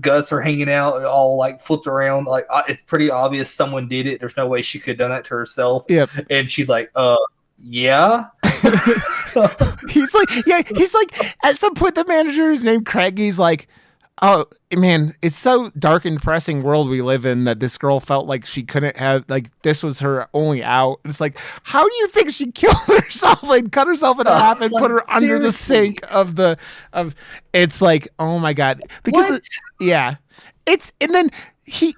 guts are hanging out, all like flipped around, like it's pretty obvious someone did it. There's no way she could have done that to herself. And she's like, yeah. he's like at some point the manager is named Craig. He's like, oh man, it's so dark and depressing world we live in that this girl felt like she couldn't have, like, this was her only out. It's like, how do you think she killed herself and cut herself in half and put her under the sink of it's like, oh my god, because it's, and then he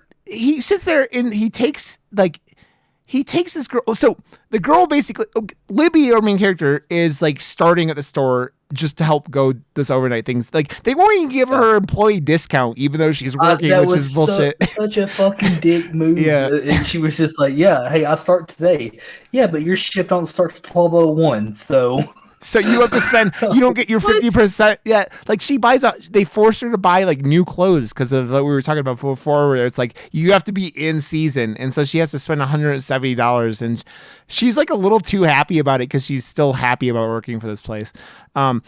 sits there and he takes this girl. So the girl basically, Libby, our main character, is like starting at the store just to help go this overnight things. Like they won't even give her employee discount, even though she's working, which is bullshit. Such a fucking dick move. And she was just like, yeah, hey, I start today. Yeah, but your shift don't start till 12:01, so you have to spend, you don't get your 50%. Yeah, like she buys they force her to buy like new clothes because of what we were talking about before, where it's like you have to be in season, and so she has to spend $170, and she's like a little too happy about it because she's still happy about working for this place. But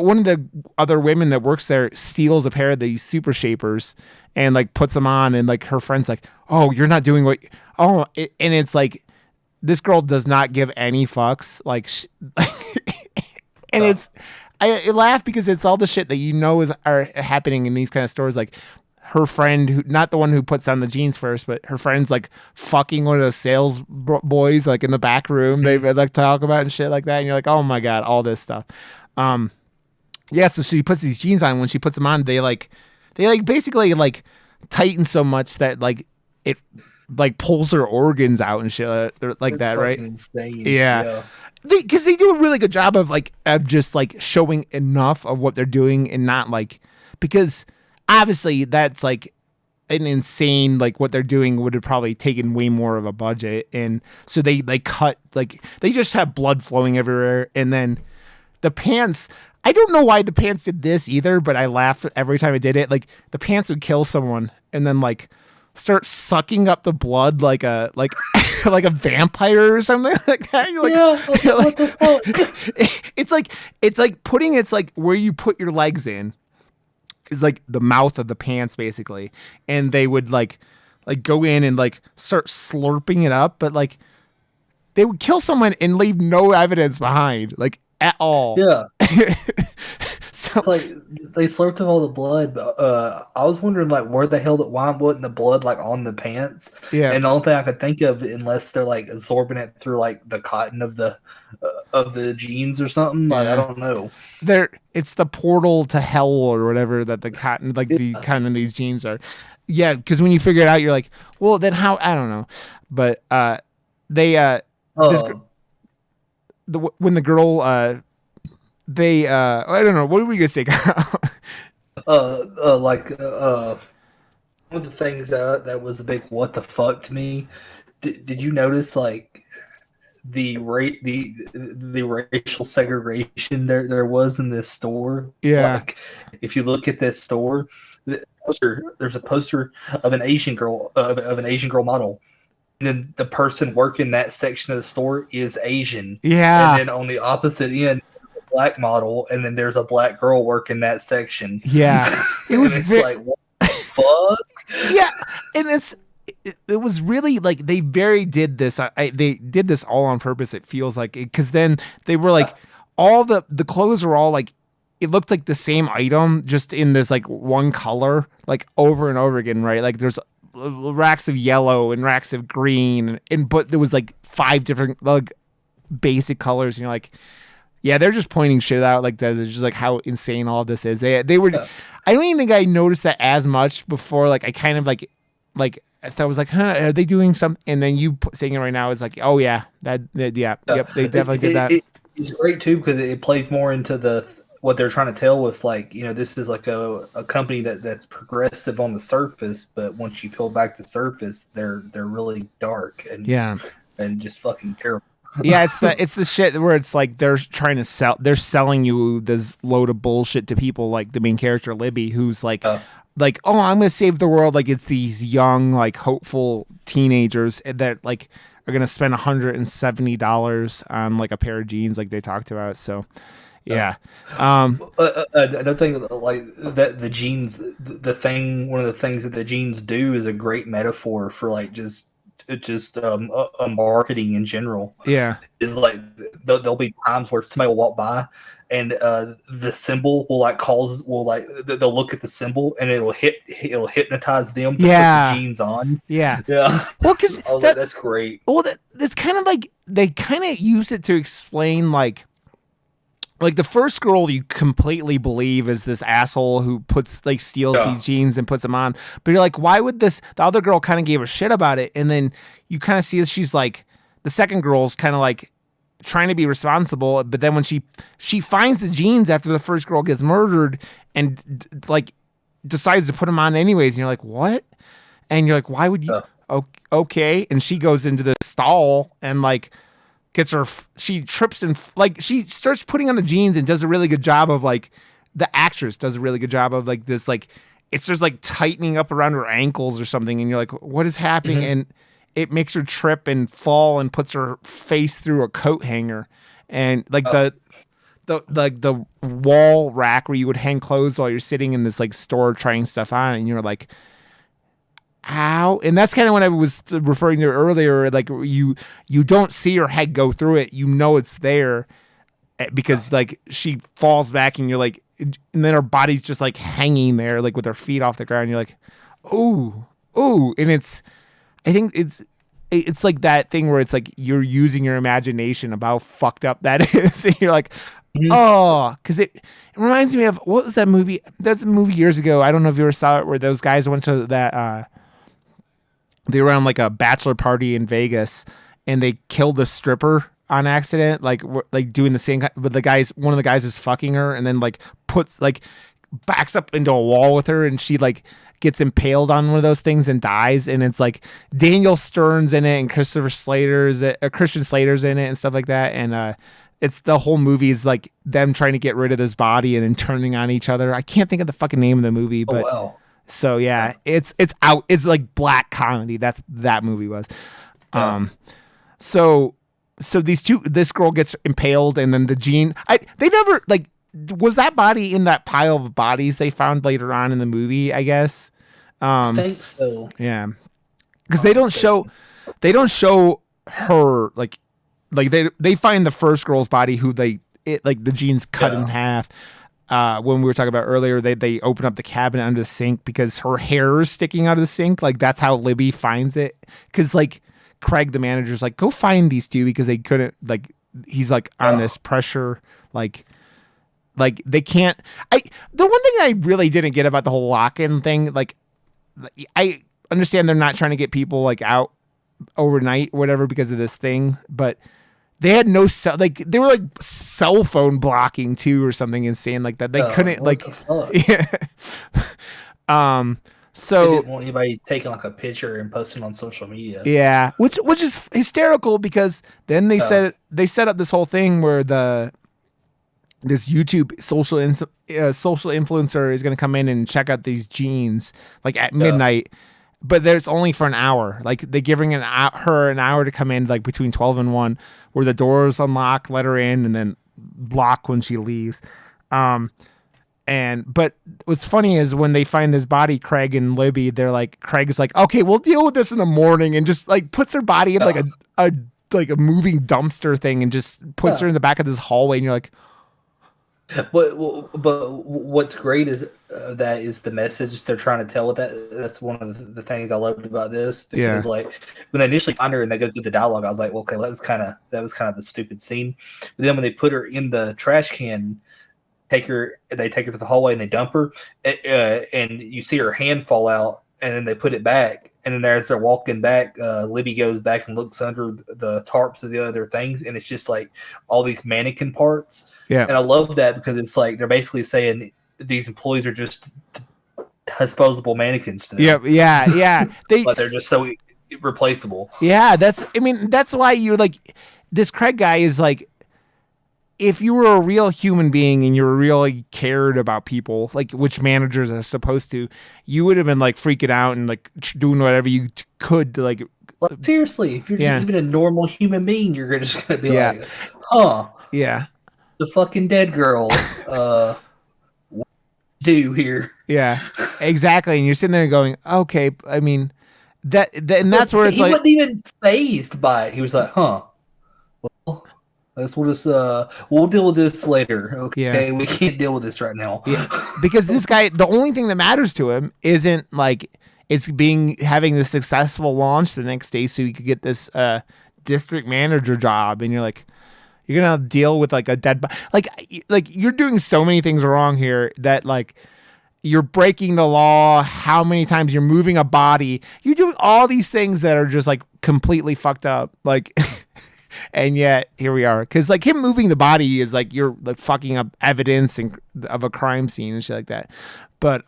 one of the other women that works there steals a pair of these super shapers and like puts them on, and like her friend's like, oh, you're not doing and it's like, this girl does not give any fucks. Like, and I laugh because it's all the shit that are happening in these kind of stores. Like her friend, who, not the one who puts on the jeans first, but her friend's like fucking one of the sales boys, like in the back room. They like talk about and shit like that. And you're like, oh my god, all this stuff. So she puts these jeans on. When she puts them on, they basically like tighten so much that like it like pulls her organs out and shit like that, right? Insane. Yeah. because they do a really good job of like of just like showing enough of what they're doing and not like, because obviously that's like an insane, like what they're doing would have probably taken way more of a budget, and so they cut, like they just have blood flowing everywhere, and then the pants, I don't know why the pants did this either, but I laughed every time I did it. Like the pants would kill someone and then like start sucking up the blood like a like like a vampire or something like that. You're like, yeah, what the fuck? it's like putting, it's like where you put your legs in is like the mouth of the pants basically, and they would like go in and like start slurping it up, but like they would kill someone and leave no evidence behind, like at all. Yeah. So It's like they slurped up all the blood, but I was wondering like where the hell why wasn't the blood like on the pants? yeah, And the only thing I could think of, unless they're like absorbing it through like the cotton of the jeans or something, like I don't know. it's the portal to hell or whatever that the cotton, like the kind of these jeans are. Yeah, because when you figure it out, you're like, well, then how? I don't know, but they when the girl they I don't know, what were we gonna say? One of the things that was a big what the fuck to me. Did you notice like the racial segregation there was in this store? Yeah. Like if you look at this store, there's a poster of an Asian girl model. And then the person working that section of the store is Asian. Yeah. And then on the opposite end, a black model, and then there's a black girl working that section. Yeah. It was like, what the fuck? Yeah. And it was really like they did this. They did this all on purpose. It feels like, because then they were like all the clothes are all like, it looked like the same item just in this like one color, like over and over again, right? Like there's racks of yellow and racks of green, and but there was like 5 different like basic colors, and you're like, yeah, they're just pointing shit out like that. It's just like how insane all this is. They were. I don't even think I noticed that as much before. Like I kind of like I thought, I was like, huh, are they doing something? And then you saying it right now is like, oh yeah, yep, they definitely did that. It's great too because it plays more into what they're trying to tell with, like, you know, this is like a company that's progressive on the surface, but once you peel back the surface, they're really dark and just fucking terrible. Yeah, it's the shit where it's like they're selling you this load of bullshit to people, like the main character Libby, who's like, oh, I'm gonna save the world. Like it's these young, like hopeful teenagers that like are gonna spend $170 on like a pair of jeans, like they talked about. So yeah. Another thing, like that the jeans, one of the things that the jeans do is a great metaphor for like just a marketing in general. Yeah, is like there'll be times where somebody will walk by and the symbol they'll look at the symbol and it'll hypnotize them to put the jeans on. Yeah. Well, because that's great. Well, that's kind of like they kind of use it to explain like the first girl you completely believe is this asshole who steals these jeans and puts them on. But you're like, why would the other girl kind of gave a shit about it? And then you kind of see that she's like, the second girl's kind of like trying to be responsible. But then when she finds the jeans after the first girl gets murdered and like decides to put them on anyways. And you're like, what? And you're like, why would you? Okay. And she goes into the stall and like, she trips and like she starts putting on the jeans and does a really good job of like the actress does a really good job of like this, like it's just like tightening up around her ankles or something, and you're like, what is happening? Mm-hmm. And it makes her trip and fall and puts her face through a coat hanger, and like the wall rack where you would hang clothes while you're sitting in this like store trying stuff on, and you're like, how? And that's kind of what I was referring to earlier. Like you don't see her head go through it. You know it's there because like she falls back and you're like, and then her body's just like hanging there, like with her feet off the ground. You're like, ooh. And I think it's like that thing where it's like you're using your imagination of how fucked up that is. And you're like, oh, because it reminds me of, what was that movie? There's a movie years ago. I don't know if you ever saw it, where those guys went to that, they were on like a bachelor party in Vegas and they killed a stripper on accident, like doing the same, but one of the guys is fucking her, and then like puts like backs up into a wall with her, and she like gets impaled on one of those things and dies. And it's like Daniel Stern's in it, and Christian Slater's in it, and stuff like that. And it's the whole movie is like them trying to get rid of this body and then turning on each other. I can't think of the fucking name of the movie, but so yeah, it's out. It's like black comedy. That movie was. So this girl gets impaled, and then the gene. They never like. Was that body in that pile of bodies they found later on in the movie? I guess. I think so. Yeah, because they don't show her like they find the first girl's body who the genes cut in half. When we were talking about earlier, they open up the cabinet under the sink because her hair is sticking out of the sink. Like that's how Libby finds it. Because like Craig, the manager's like, go find these two because they couldn't like. He's like on this pressure like they can't. The one thing I really didn't get about the whole lock-in thing, like I understand they're not trying to get people like out overnight or whatever because of this thing, but they had no they were like cell phone blocking too or something insane like that. They couldn't like yeah. So they didn't want anybody taking like a picture and posting on social media. Yeah, which is hysterical because then they set up this whole thing where this YouTube social influencer is going to come in and check out these genes like at midnight, but there's only for an hour. Like they're giving her an hour to come in like between 12 and 1 where the doors unlock, let her in, and then lock when she leaves. But what's funny is when they find this body, Craig and Libby, they're like, Craig is like, okay, we'll deal with this in the morning, and just like puts her body in like a moving dumpster thing and just puts her in the back of this hallway, and you're like, but what's great is that is the message they're trying to tell with that. That's one of the things I loved about this. Because like when they initially find her and they go through the dialogue, I was like, well, okay, that was kind of a stupid scene. But then when they put her in the trash can, they take her to the hallway and they dump her, and you see her hand fall out, and then they put it back. And then as they're walking back, Libby goes back and looks under the tarps of the other things, and it's just like all these mannequin parts. Yeah, and I love that because it's like they're basically saying these employees are just disposable mannequins to them. Yeah. But they're just so replaceable. Yeah, that's why you're like, this Craig guy is like, if you were a real human being and you were really cared about people, like which managers are supposed to, you would have been like freaking out and like doing whatever you could to like. Seriously, if you're just even a normal human being, you're just gonna be like, huh? Yeah. The fucking dead girl. What do here? Yeah, exactly. And you're sitting there going, okay. I mean, and that's where it's he like wasn't even fazed by it. He was like, huh. Well, we'll deal with this later. Okay, we can't deal with this right now. Yeah, because this guy, the only thing that matters to him isn't like it's having this successful launch the next day, so he could get this district manager job, and you're like, you're gonna deal with like a dead body. Like you're doing so many things wrong here that like you're breaking the law. How many times you're moving a body? You're doing all these things that are just like completely fucked up. Like. And yet here we are, because like him moving the body is like you're like fucking up evidence of a crime scene and shit like that. But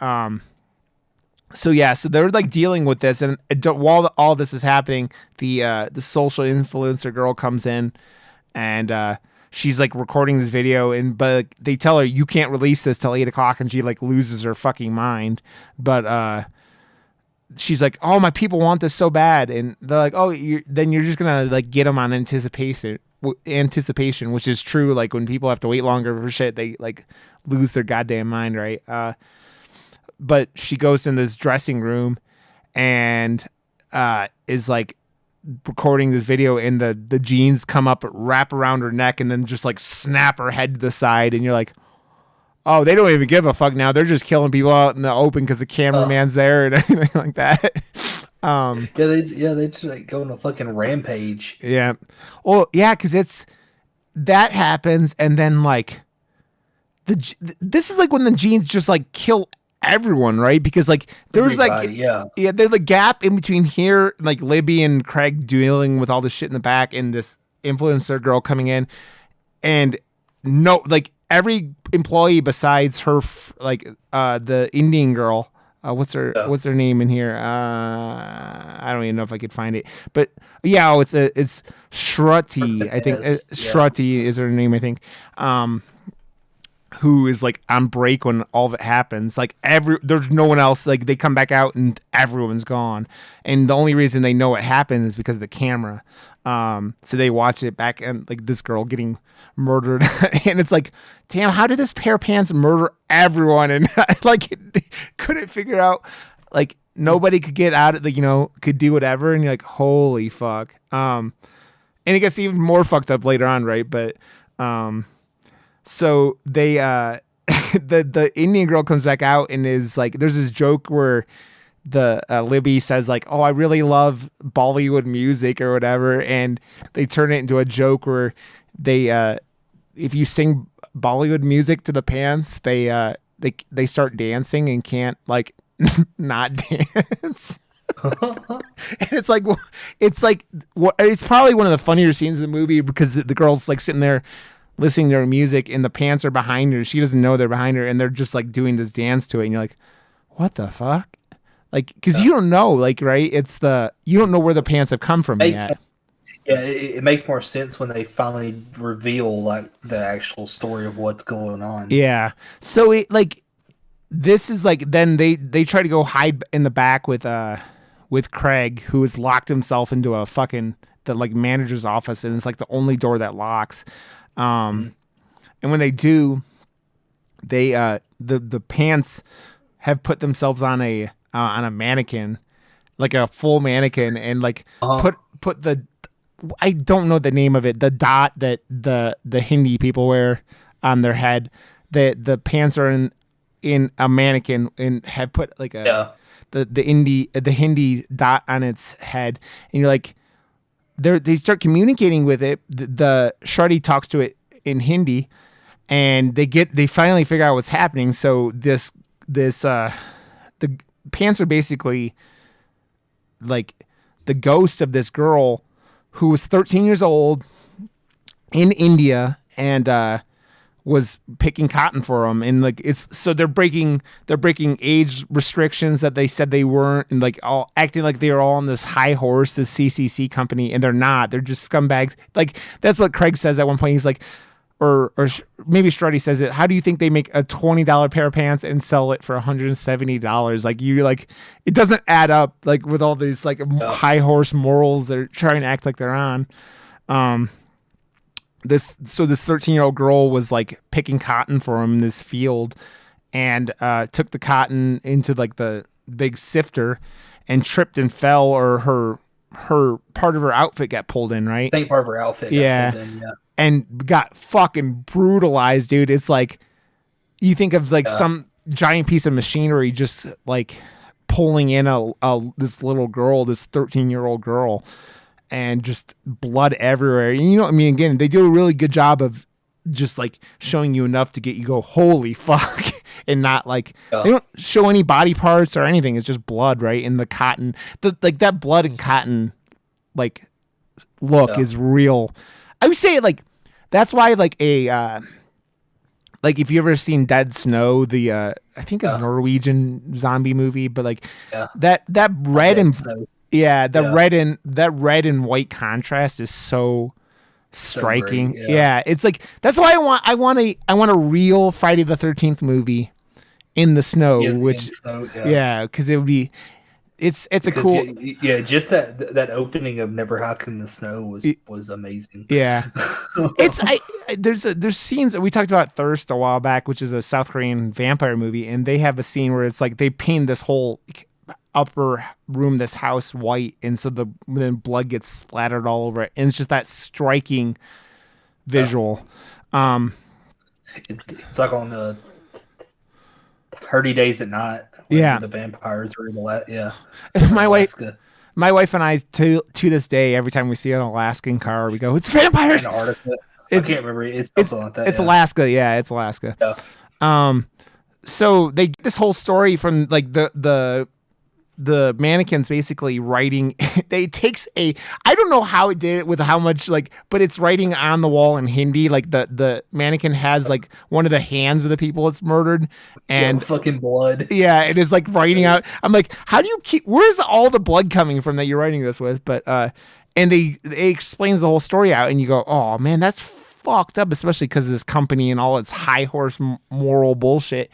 so they're like dealing with this, and while all this is happening, the social influencer girl comes in, and she's like recording this video, but they tell her you can't release this till 8:00, and she like loses her fucking mind. But she's like, oh, my people want this so bad, and they're like, oh, then you're just gonna like get them on anticipation, which is true. Like when people have to wait longer for shit, they like lose their goddamn mind, right? But she goes in this dressing room and is like recording this video, and the jeans come up, wrap around her neck, and then just like snap her head to the side, and you're like, oh, they don't even give a fuck now. They're just killing people out in the open because the cameraman's there and everything like that. They just like go on a fucking rampage. Yeah. Well, yeah, because that happens, and then like this is like when the genes just like kill everyone, right? Because like there's like there's a gap in between here, like Libby and Craig dealing with all this shit in the back, and this influencer girl coming in, and no, like every employee besides her, the Indian girl. What's her name in here? I don't even know if I could find it. But yeah, it's Shruti. I think Shruti is her name. I think. Who is like on break when all of it happens? Like there's no one else. Like they come back out and everyone's gone, and the only reason they know what happened is because of the camera. So they watch it back and like this girl getting murdered, and it's like, damn, how did this pair of pants murder everyone? And like couldn't figure out, like nobody could get out of the, could do whatever, and you're like, holy fuck. And it gets even more fucked up later on, right? But so they the Indian girl comes back out and is like, there's this joke where the Libby says like, oh, I really love Bollywood music or whatever, and they turn it into a joke where they if you sing Bollywood music to the pants, they start dancing and can't like not dance. And it's probably one of the funnier scenes of the movie because the girl's like sitting there listening to her music and the pants are behind her. She doesn't know they're behind her, and they're just like doing this dance to it, and you're like, what the fuck? Like, because you don't know, like, right? You don't know where the pants have come from yet. Yeah, it makes more sense when they finally reveal like the actual story of what's going on. Yeah. So this is like, then they try to go hide in the back with Craig, who has locked himself into the like manager's office, and it's like the only door that locks. And when they do, they the pants have put themselves on a mannequin, like a full mannequin, and like put the, I don't know the name of it, the dot that the Hindi people wear on their head. The pants are in a mannequin and have put like the Hindi dot on its head, and you're like, they start communicating with it. The Shruti talks to it in Hindi, and they finally figure out what's happening. So the pants are basically like the ghost of this girl who was 13 years old in India and was picking cotton for them, and like they're breaking age restrictions that they said they weren't, and like all acting like they were all on this high horse, this CCC company, and they're not. They're just scumbags. Like that's what Craig says at one point. He's like, or maybe Shruti says it. How do you think they make a $20 pair of pants and sell it for $170? Like you're like, it doesn't add up. Like with all these like high horse morals they're trying to act like they're on. This 13-year-old girl was like picking cotton for him in this field, and took the cotton into like the big sifter and tripped and fell, or her part of her outfit got pulled in, right? I think part of her outfit got pulled in, yeah. And got fucking brutalized, dude. It's like you think of like some giant piece of machinery just like pulling in this little girl, this 13-year-old girl, and just blood everywhere. You know what I mean? Again, they do a really good job of just like showing you enough to get you go, holy fuck, and not like they don't show any body parts or anything. It's just blood, right? And the cotton, like that blood and cotton like look is real. I would say like that's why like like if you ever seen Dead Snow, the I think it's a Norwegian zombie movie, but like that red and Snow. That red and white contrast is so striking. So great, it's like that's why I want a real Friday the 13th movie in the snow, because it would be it's a cool just that opening of Never Hike in the Snow was amazing. There's scenes we talked about Thirst a while back, which is a South Korean vampire movie, and they have a scene where it's like they paint this whole upper room, this house, white, and so then blood gets splattered all over it, and it's just that striking visual. It's like on the 30 Days at Night. The vampires are in the my wife and I to this day, every time we see an Alaskan car, we go, it's vampires. Antarctica. I can't remember. It's something like that. It's Alaska. Yeah, it's Alaska. Yeah. So they get this whole story from like the the mannequin's basically writing. It takes I don't know how it did it with how much like, but it's writing on the wall in Hindi. Like the mannequin has like one of the hands of the people it's murdered, and fucking blood. yeah, it is like writing out. I'm like, how do you keep? Where's all the blood coming from that you're writing this with? But and it explains the whole story out, and you go, oh man, that's fucked up, especially because of this company and all its high horse moral bullshit.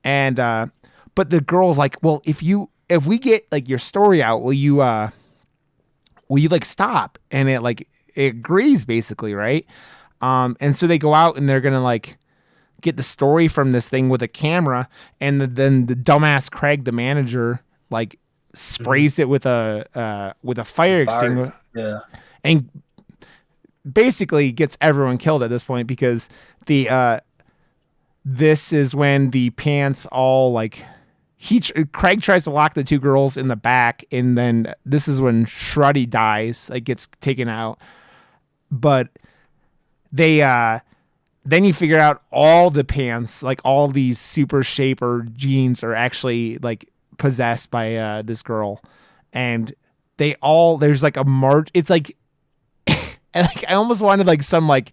And but the girl's like, well, if we get like your story out, will you like stop? And it agrees basically, right? And so they go out and they're gonna like get the story from this thing with a camera, and then the dumbass Craig, the manager, like sprays it with a fire extinguisher, and basically gets everyone killed at this point, because this is when the pants all like Craig tries to lock the two girls in the back, and then this is when Shruddy dies, like gets taken out. But they then you figure out all the pants, like all these super shaper jeans, are actually like possessed by this girl, and there's like a march. It's like, like I almost wanted like some like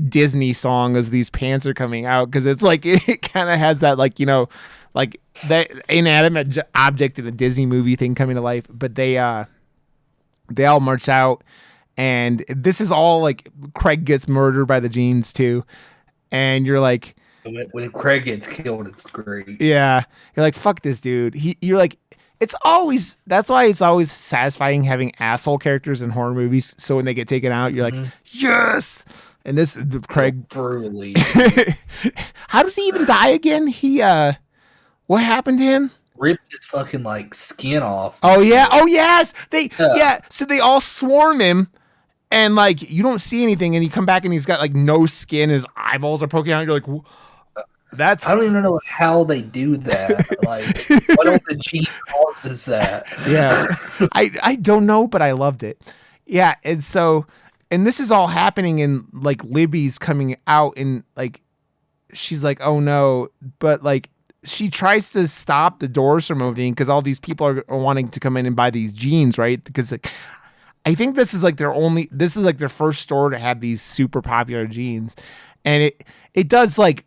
Disney song as these pants are coming out, because it's like it kind of has that like, you know, like that inanimate object in a Disney movie thing coming to life. But they all march out, and this is all like Craig gets murdered by the jeans too, and you're like, when Craig gets killed, it's great. Yeah, you're like, fuck this dude. You're like, that's why it's always satisfying having asshole characters in horror movies. So when they get taken out, you're like, yes. And this Craig brutally. How does he even die again? What happened to him? Ripped his fucking like skin off. Oh yeah. Oh yes. So they all swarm him, and like you don't see anything, and you come back and he's got like no skin. His eyeballs are poking out. You're like, I don't even know how they do that. Like, what else the gene causes that? Yeah, I don't know, but I loved it. Yeah, and this is all happening, and like Libby's coming out, and like she's like, oh no, but like she tries to stop the doors from opening because all these people are wanting to come in and buy these jeans, right? Because like, I think this is like their first store to have these super popular jeans, and it does like.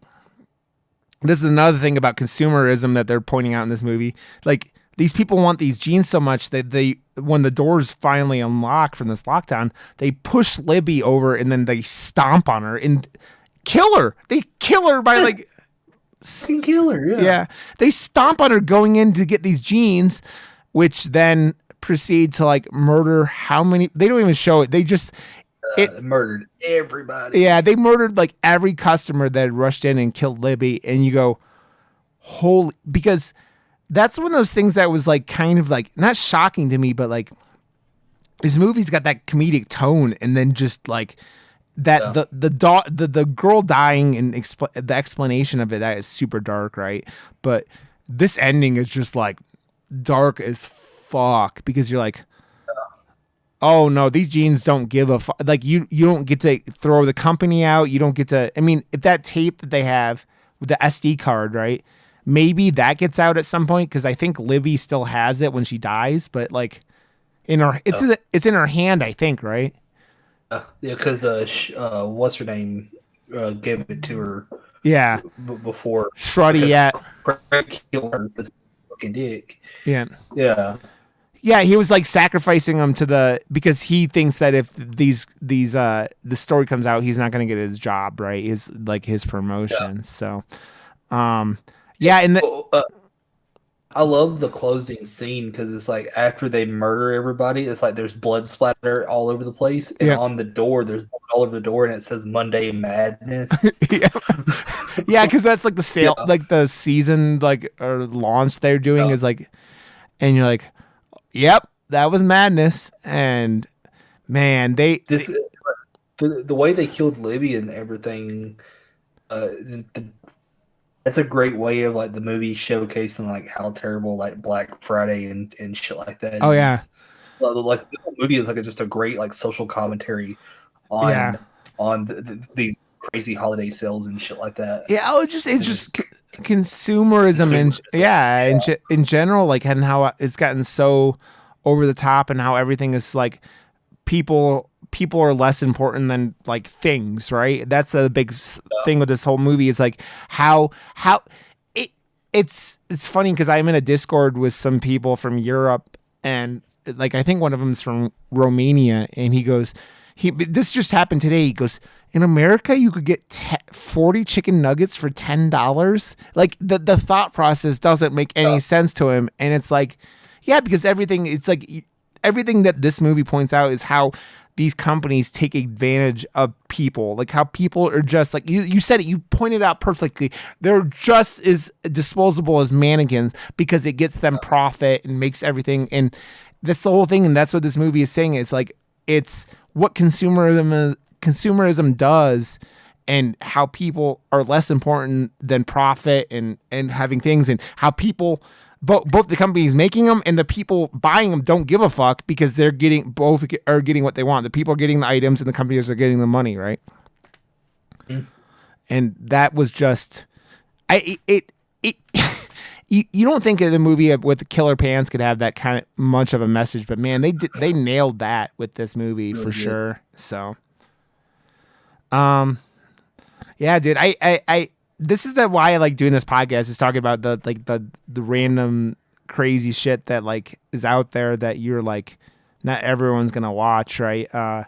This is another thing about consumerism that they're pointing out in this movie. Like, these people want these jeans so much that when the doors finally unlock from this lockdown, they push Libby over and then they stomp on her and kill her. They kill her by like kill her. Yeah. Yeah. They stomp on her going in to get these jeans, which then proceed to like murder how many? They don't even show it. They just murdered everybody. Yeah, they murdered like every customer that rushed in and killed Libby, and you go, holy, because that's one of those things that was like kind of like not shocking to me, but like this movie's got that comedic tone, and then just like that the girl dying and the explanation of it, that is super dark, right? But this ending is just like dark as fuck, because you're like, oh no, these jeans don't give a fuck. Like you don't get to throw the company out. You don't get to. I mean, if that tape that they have with the SD card, right? Maybe that gets out at some point, because I think Libby still has it when she dies. But like in her, it's in her hand, I think, right? Yeah, because what's her name gave it to her. Yeah, before Shruddy. Yeah, Craig killed her because fucking dick. Yeah. Yeah. Yeah, he was like sacrificing them because he thinks that if the story comes out, he's not going to get his job, right? His promotion. Yeah. So, yeah, and I love the closing scene, because it's like after they murder everybody, it's like there's blood splatter all over the place, and on the door there's blood all over the door, and it says Monday Madness. Yeah, because that's like the sale, like the season, like or launch they're doing is like, and you're like. Yep, that was madness, and man, the way they killed Libby and everything, that's a great way of like the movie showcasing like how terrible like Black Friday and shit like that. Oh yeah, like the movie is like just a great like social commentary on these crazy holiday sales and shit like that. Yeah, it just consumerism in general, like, and how it's gotten so over the top, and how everything is like people are less important than like things, right? That's a big thing with this whole movie, is like how it's funny because I'm in a Discord with some people from Europe, and like I think one of them is from Romania, and he goes, this just happened today. He goes, in America, you could get 40 chicken nuggets for $10. Like the thought process doesn't make any sense to him. And it's like, yeah, because everything that this movie points out is how these companies take advantage of people. Like how people are just like, you said it, you pointed out perfectly. They're just as disposable as mannequins because it gets them profit and makes everything. And that's the whole thing. And that's what this movie is saying. It's like, it's what consumerism does, and how people are less important than profit and having things, and how people, both the companies making them and the people buying them, don't give a fuck because they're getting what they want. The people are getting the items and the companies are getting the money, right? Mm. And that was just, you don't think the movie with Killer Pants could have that kind of much of a message, but man, they nailed that with this movie really for sure. So, yeah, dude, I this is why I like doing this podcast, is talking about the random crazy shit that like is out there that you're like, not everyone's gonna watch, right? I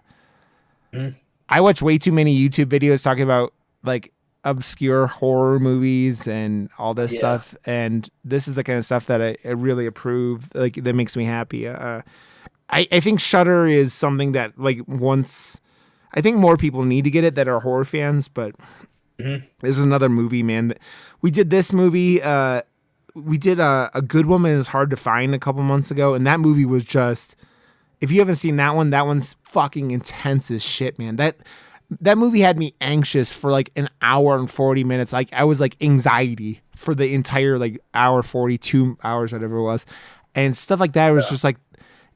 watch way too many YouTube videos talking about like obscure horror movies and all this stuff, and this is the kind of stuff that I really approve, like that makes me happy. I think Shudder is something that like I think more people need to get it that are horror fans, but this is another movie, man. We did this movie, we did A Good Woman Is Hard to Find a couple months ago, and that movie was just, if you haven't seen that one's fucking intense as shit, man. That movie had me anxious for like an hour and 40 minutes. Like I was like anxiety for the entire like hour, 42 hours, whatever it was. And stuff like that. It was just like,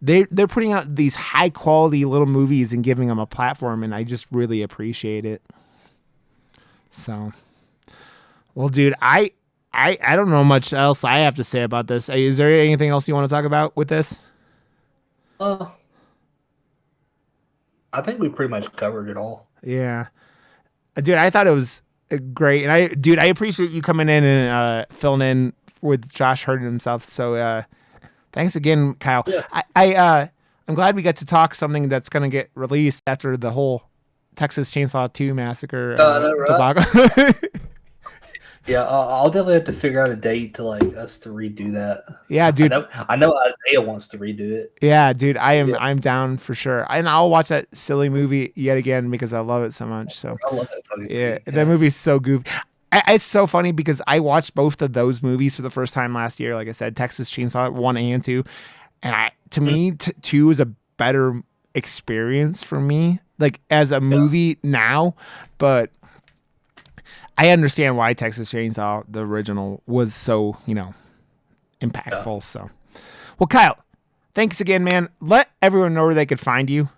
they're putting out these high quality little movies and giving them a platform. And I just really appreciate it. So, well, dude, I don't know much else I have to say about this. Is there anything else you want to talk about with this? I think we pretty much covered it all. Yeah, dude, I thought it was great, and I appreciate you coming in and filling in with Josh hurting himself. So, thanks again, Kyle. Yeah. I'm glad we got to talk something that's gonna get released after the whole Texas Chainsaw 2 massacre debacle. Yeah, I'll definitely have to figure out a date to like us to redo that. Yeah, dude. I know Isaiah wants to redo it. Yeah, dude. I'm down for sure, and I'll watch that silly movie yet again because I love it so much. So I love that fucking movie. Yeah, that movie's so goofy. It's so funny because I watched both of those movies for the first time last year. Like I said, Texas Chainsaw 1 and 2, and to me, 2 is a better experience for me, like as a movie now, but I understand why Texas Chainsaw, the original, was so, impactful. Yeah. So, well, Kyle, thanks again, man. Let everyone know where they could find you.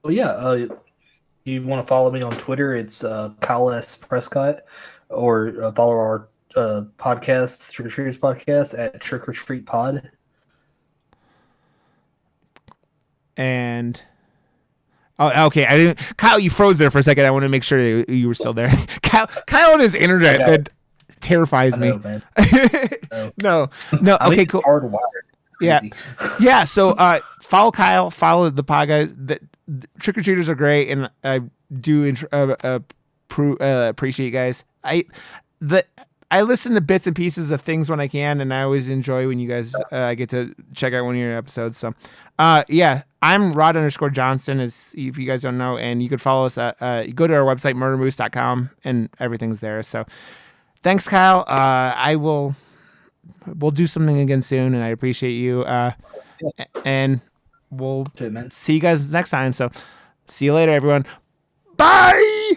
Well, yeah. You want to follow me on Twitter? It's Kyle S. Prescott, or follow our podcast, Trick or Treaters podcast, at Trick or Treat Pod. And oh, okay. I didn't. Kyle, you froze there for a second. I want to make sure you were still there. Kyle on his internet that terrifies me. Man. No. Okay, cool. Hardwired. Yeah. So follow Kyle. Follow the podcast. The Trick or Treaters are great, and I do appreciate you guys. I listen to bits and pieces of things when I can, and I always enjoy when you guys get to check out one of your episodes. So, yeah, I'm Rod_Johnston, if you guys don't know, and you could follow us at go to our website, murdermoose.com, and everything's there. So, thanks, Kyle. We'll do something again soon, and I appreciate you. And we'll see you guys next time. So, see you later, everyone. Bye.